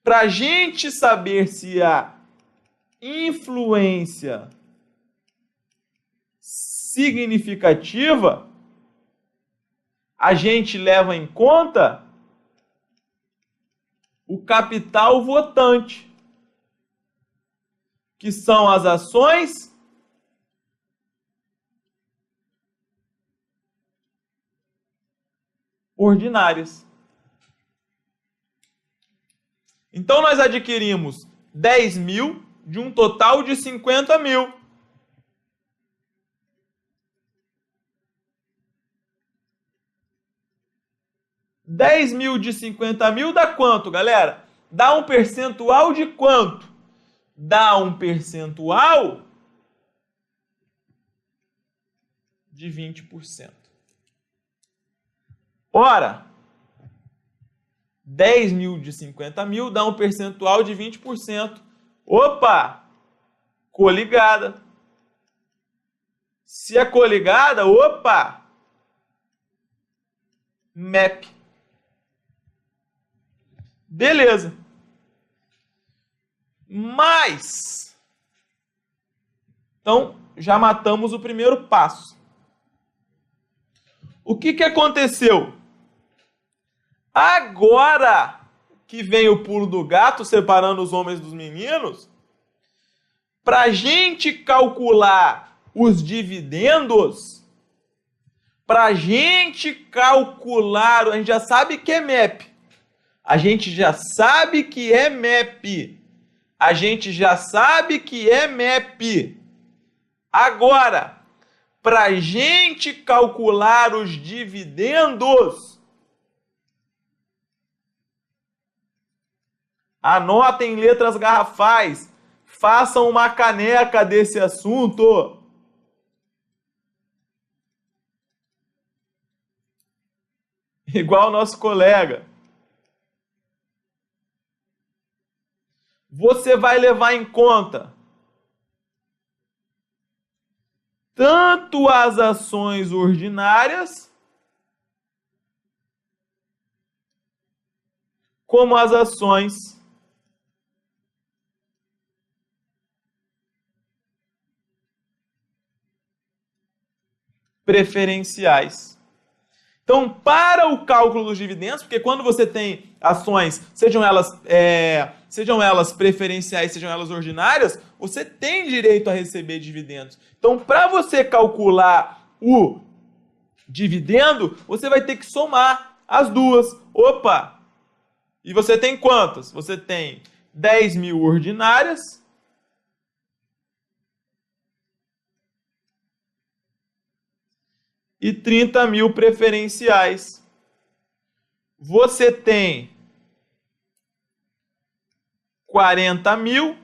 Para a gente saber se há influência significativa, a gente leva em conta o capital votante, que são as ações ordinárias. Então, nós adquirimos 10.000 de um total de 50.000. $10.000 de 50.000 dá quanto, galera? Dá um percentual de quanto? Dá um percentual de 20%. Ora, 10.000 de 50.000 dá um percentual de 20%. Opa! Coligada. Se é coligada, opa! MEP. Beleza. Mas, então, já matamos o primeiro passo. O que aconteceu? Agora que vem o pulo do gato, separando os homens dos meninos, para a gente calcular os dividendos, para a gente calcular, a gente já sabe que é MEP. A gente já sabe que é MEP. A gente já sabe que é MEP. Agora, para a gente calcular os dividendos, anotem letras garrafais, façam uma caneca desse assunto. Igual o nosso colega. Você vai levar em conta tanto as ações ordinárias como as ações preferenciais. Então, para o cálculo dos dividendos, porque quando você tem ações, sejam elas preferenciais, sejam elas ordinárias, você tem direito a receber dividendos. Então, para você calcular o dividendo, você vai ter que somar as duas. Opa! E você tem quantas? Você tem 10.000 ordinárias e 30.000 preferenciais. Você tem 40.000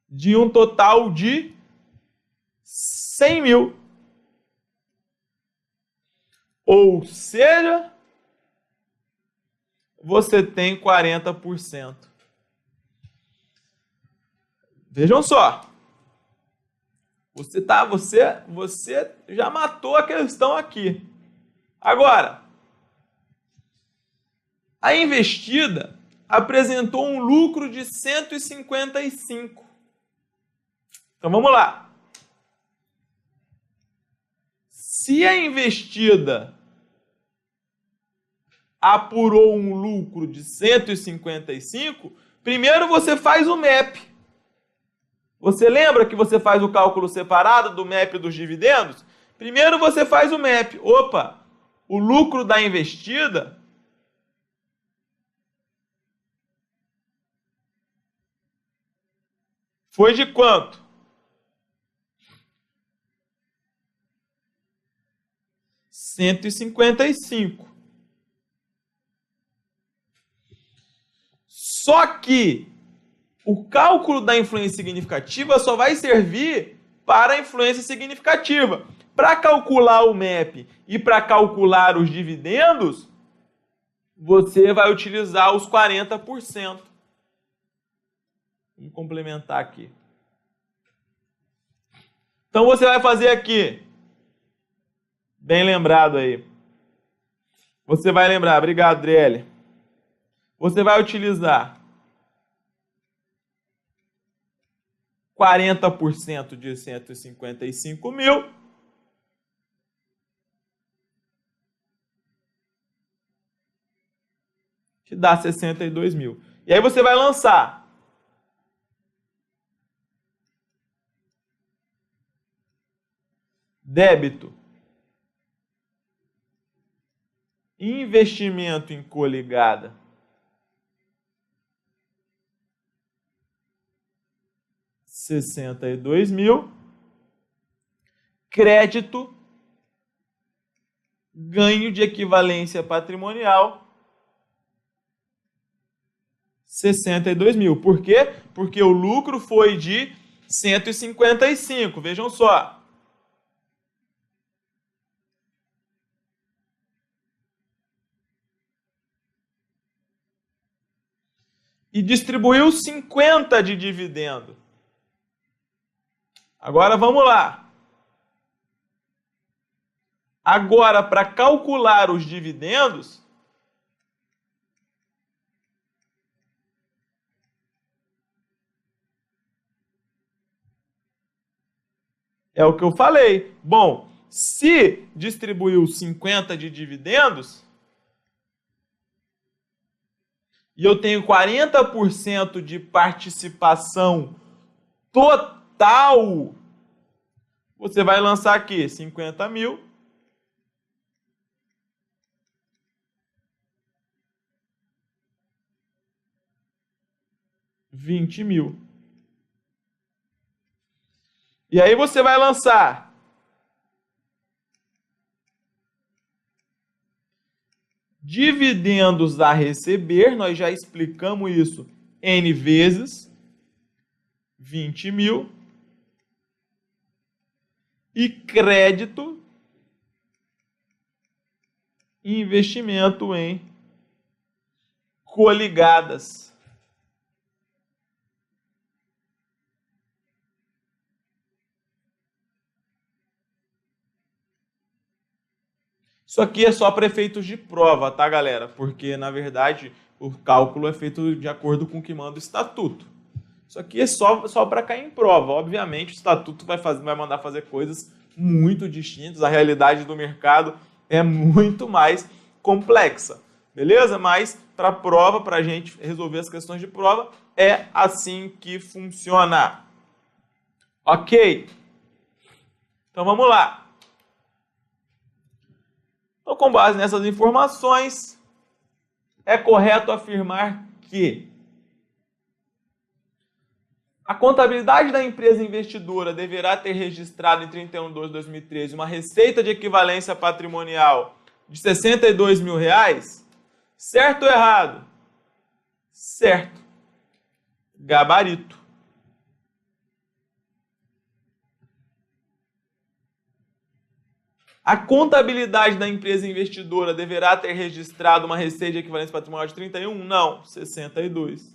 de um total de 100.000. Ou seja, você tem 40%. Vejam só. Você já matou a questão aqui. Agora, a investida apresentou um lucro de 155. Então vamos lá. Se a investida apurou um lucro de 155, primeiro você faz o MAP. Você lembra que você faz o cálculo separado do MAP dos dividendos? Primeiro você faz o MAP. Opa, o lucro da investida foi de quanto? 155. Só que o cálculo da influência significativa só vai servir para a influência significativa. Para calcular o MAP e para calcular os dividendos, você vai utilizar os 40%. Vamos complementar aqui. Então você vai fazer aqui, bem lembrado aí. Você vai lembrar, obrigado, Adriele. Você vai utilizar 40% de 155 mil. Que dá 62 mil. E aí você vai lançar débito, investimento em coligada, R$62 mil, crédito, ganho de equivalência patrimonial, 62 mil. Por quê? Porque o lucro foi de 155. Vejam só. E distribuiu 50 de dividendo. Agora vamos lá. Agora, para calcular os dividendos, é o que eu falei. Bom, se distribuiu 50 de dividendos e eu tenho 40% de participação total, você vai lançar aqui 50 mil. R$20 mil. E aí você vai lançar dividendos a receber, nós já explicamos isso N vezes, 20 mil. E crédito, investimento em coligadas. Isso aqui é só para efeitos de prova, tá, galera? Porque, na verdade, o cálculo é feito de acordo com o que manda o estatuto. Isso aqui é só para cair em prova. Obviamente, o estatuto vai mandar fazer coisas muito distintas. A realidade do mercado é muito mais complexa, beleza? Mas, para prova, para a gente resolver as questões de prova, é assim que funciona. Ok? Então, vamos lá. Então, com base nessas informações, é correto afirmar que a contabilidade da empresa investidora deverá ter registrado em 31/12/2013 uma receita de equivalência patrimonial de R$62 mil. Certo ou errado? Certo. Gabarito. A contabilidade da empresa investidora deverá ter registrado uma receita de equivalência patrimonial de 31? Não, 62.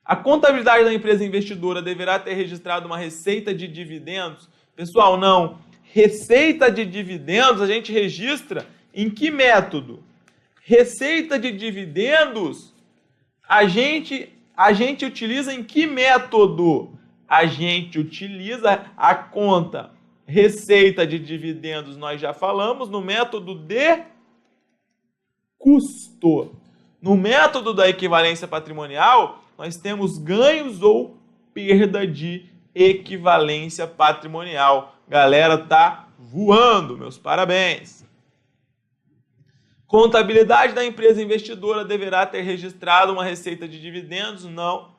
A contabilidade da empresa investidora deverá ter registrado uma receita de dividendos? Pessoal, não. Receita de dividendos a gente registra em que método? Receita de dividendos a gente utiliza em que método? A gente utiliza a conta receita de dividendos nós já falamos. No método de custo, no método da equivalência patrimonial, nós temos ganhos ou perda de equivalência patrimonial. Galera, tá voando, meus parabéns. Contabilidade da empresa investidora deverá ter registrado uma receita de dividendos? Não.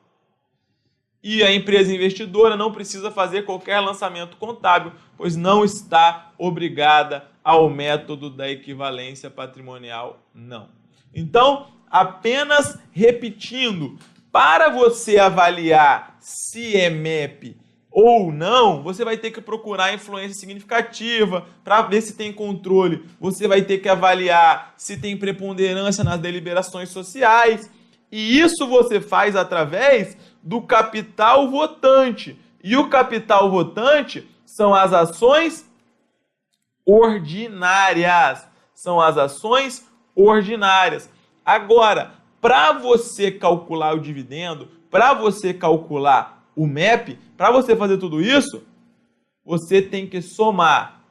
E a empresa investidora não precisa fazer qualquer lançamento contábil, pois não está obrigada ao método da equivalência patrimonial, não. Então, apenas repetindo, para você avaliar se é MEP ou não, você vai ter que procurar influência significativa para ver se tem controle. Você vai ter que avaliar se tem preponderância nas deliberações sociais. E isso você faz através do capital votante. E o capital votante são as ações ordinárias. São as ações ordinárias. Agora, para você calcular o dividendo, para você calcular o MEP, para você fazer tudo isso, você tem que somar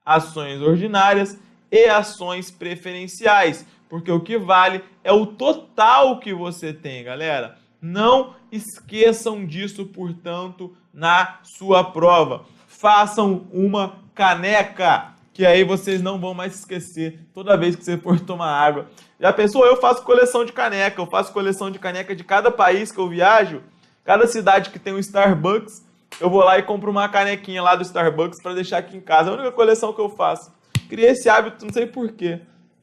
ações ordinárias e ações preferenciais, porque o que vale é o total que você tem, galera. Não esqueçam disso, portanto, na sua prova. Façam uma caneca, que aí vocês não vão mais esquecer toda vez que você for tomar água. Já pensou? Eu faço coleção de caneca, eu faço coleção de caneca de cada país que eu viajo. Cada cidade que tem um Starbucks, eu vou lá e compro uma canequinha lá do Starbucks para deixar aqui em casa. É a única coleção que eu faço. Criei esse hábito, não sei porquê.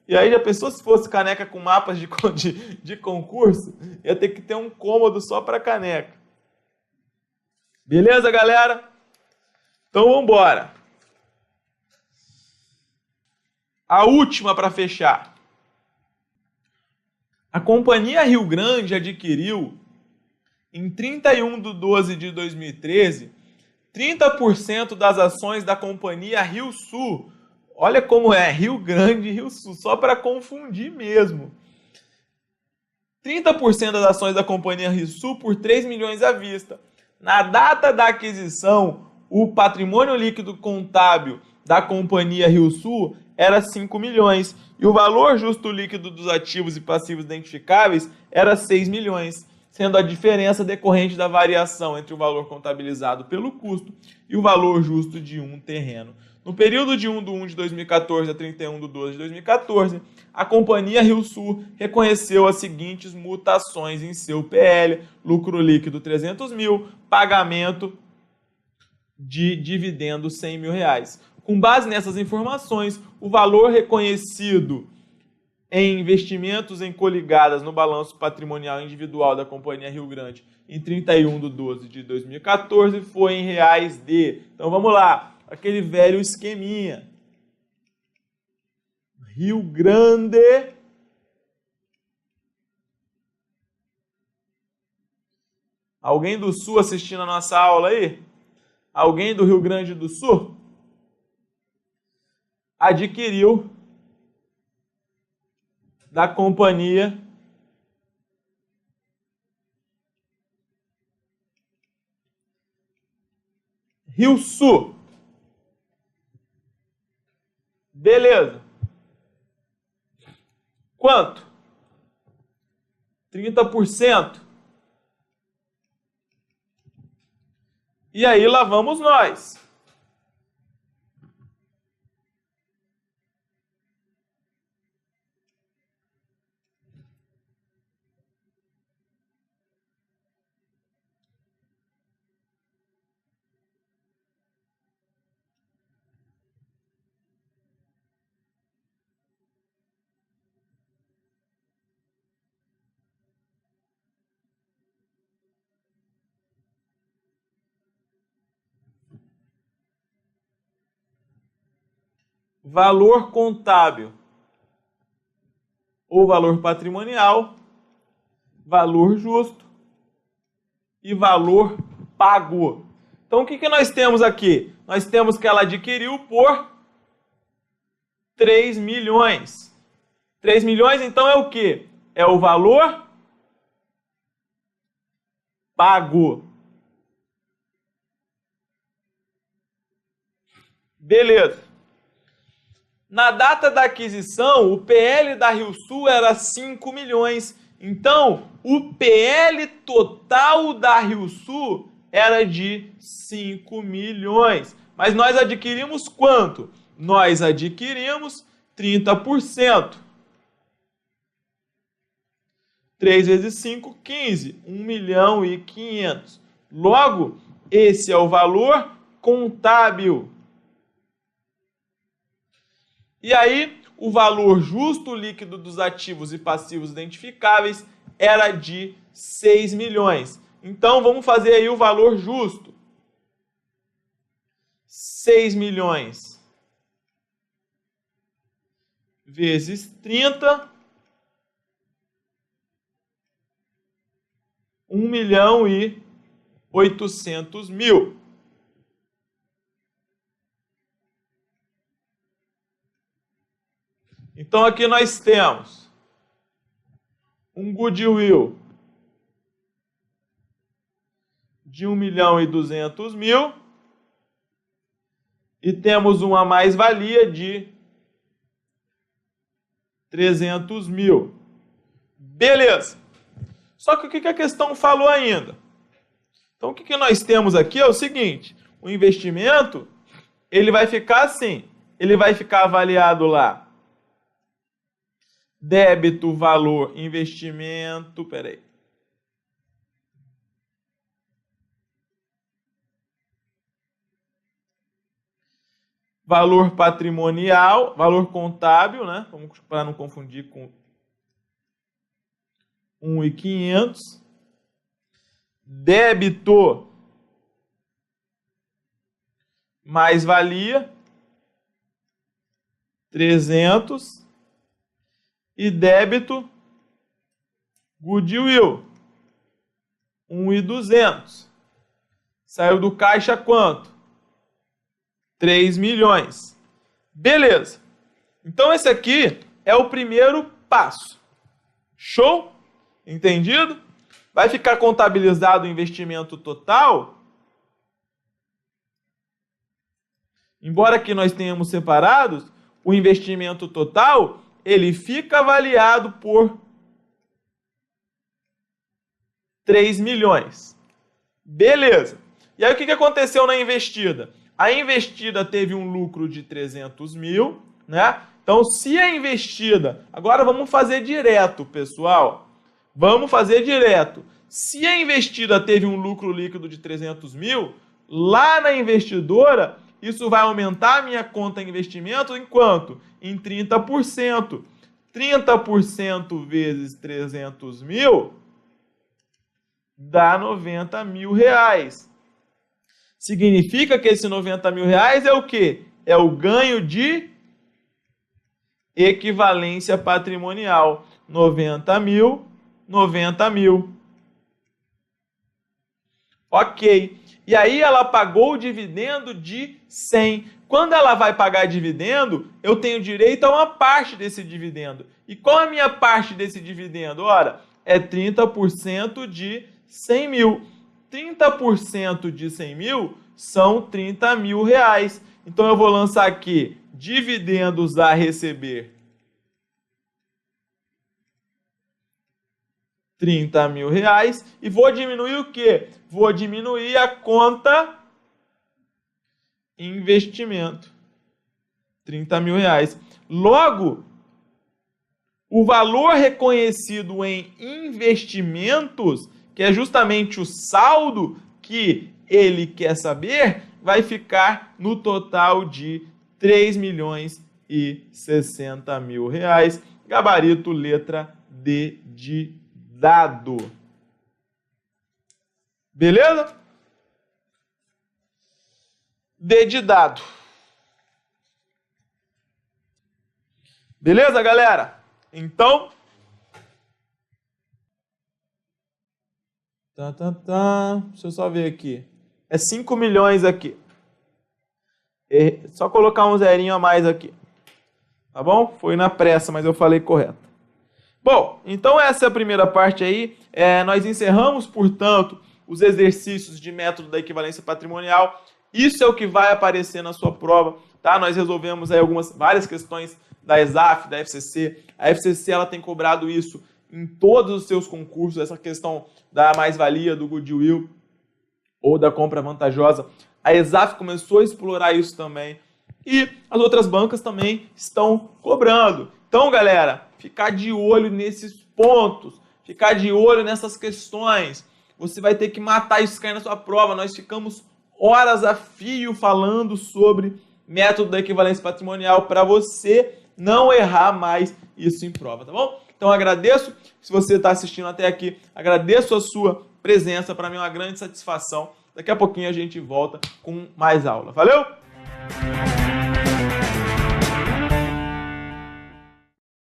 E aí já pensou se fosse caneca com mapas de concurso? Ia ter que ter um cômodo só para caneca. Beleza, galera? Então vamos embora. A última para fechar. A Companhia Rio Grande adquiriu, em 31/12/2013, 30% das ações da Companhia Rio Sul. Olha como é, Rio Grande e Rio Sul, só para confundir mesmo. 30% das ações da Companhia Rio Sul por 3 milhões à vista. Na data da aquisição, o patrimônio líquido contábil da Companhia Rio Sul era 5 milhões e o valor justo líquido dos ativos e passivos identificáveis era 6 milhões, sendo a diferença decorrente da variação entre o valor contabilizado pelo custo e o valor justo de um terreno. No período de 1/1/2014 a 31/12/2014, a Companhia Rio Sul reconheceu as seguintes mutações em seu PL: lucro líquido 300 mil, pagamento de dividendo 100 mil reais. Com base nessas informações, o valor reconhecido em investimentos em coligadas no balanço patrimonial individual da Companhia Rio Grande em 31/12/2014 foi em reais de... Então vamos lá, aquele velho esqueminha. Rio Grande... Alguém do Sul assistindo a nossa aula aí? Alguém do Rio Grande do Sul? Adquiriu da Companhia Rio Sul. Beleza. Quanto? 30%. E aí lá vamos nós. Valor contábil ou valor patrimonial, valor justo e valor pago. Então, o que nós temos aqui? Nós temos que ela adquiriu por 3 milhões. 3 milhões, então, é o quê? É o valor pago. Beleza. Na data da aquisição, o PL da RioSul era 5 milhões. Então, o PL total da RioSul era de 5 milhões. Mas nós adquirimos quanto? Nós adquirimos 30%. 3 vezes 5, 15. 1 milhão e 500. Logo, esse é o valor contábil. E aí, o valor justo líquido dos ativos e passivos identificáveis era de 6 milhões. Então, vamos fazer aí o valor justo. 6 milhões vezes 30, 1 milhão e 800 mil. Então, aqui nós temos um goodwill de 1 milhão e 200 mil e temos uma mais-valia de 300 mil. Beleza. Só que o que a questão falou ainda? Então, o que nós temos aqui é o seguinte, o investimento, ele vai ficar assim, ele vai ficar avaliado lá. Débito, valor, investimento, peraí. Valor patrimonial, valor contábil, né? Vamos para não confundir com 1.500. Débito, mais-valia, 300. E débito, goodwill, 1.200. Saiu do caixa quanto? 3 milhões. Beleza. Então, esse aqui é o primeiro passo. Show? Entendido? Vai ficar contabilizado o investimento total. Embora aqui nós tenhamos separados, o investimento total, ele fica avaliado por 3 milhões. Beleza. E aí o que aconteceu na investida? A investida teve um lucro de 300 mil, né? Então, se a investida... Agora vamos fazer direto, pessoal. Vamos fazer direto. Se a investida teve um lucro líquido de 300 mil, lá na investidora, isso vai aumentar a minha conta em investimento em quanto? Em 30%. 30% vezes 300 mil dá 90 mil reais. Significa que esse 90 mil reais é o quê? É o ganho de equivalência patrimonial. 90 mil, 90 mil. Ok. E aí ela pagou o dividendo de 100. Quando ela vai pagar dividendo, eu tenho direito a uma parte desse dividendo. E qual é a minha parte desse dividendo? Ora, é 30% de 100 mil. 30% de 100 mil são 30 mil reais. Então eu vou lançar aqui dividendos a receber. 30 mil reais. E vou diminuir o quê? Vou diminuir a conta investimento. 30 mil reais. Logo, o valor reconhecido em investimentos, que é justamente o saldo que ele quer saber, vai ficar no total de 3 milhões e 60 mil reais. Gabarito letra D de dado. Beleza? D de dado. Beleza, galera? Então... Deixa eu só ver aqui. É 5 milhões aqui. Só colocar um zerinho a mais aqui. Tá bom? Foi na pressa, mas eu falei correto. Bom, então essa é a primeira parte aí. Nós encerramos, portanto, os exercícios de método da equivalência patrimonial. Isso é o que vai aparecer na sua prova. tá? Nós resolvemos aí várias questões da ESAF, da FCC. A FCC ela tem cobrado isso em todos os seus concursos, essa questão da mais-valia, do goodwill ou da compra vantajosa. A ESAF começou a explorar isso também. E as outras bancas também estão cobrando. Então, galera, ficar de olho nesses pontos, ficar de olho nessas questões. Você vai ter que matar isso cair na sua prova. Nós ficamos horas a fio falando sobre método da equivalência patrimonial para você não errar mais isso em prova, tá bom? Então, agradeço. Se você está assistindo até aqui, agradeço a sua presença. Para mim é uma grande satisfação. Daqui a pouquinho a gente volta com mais aula. Valeu?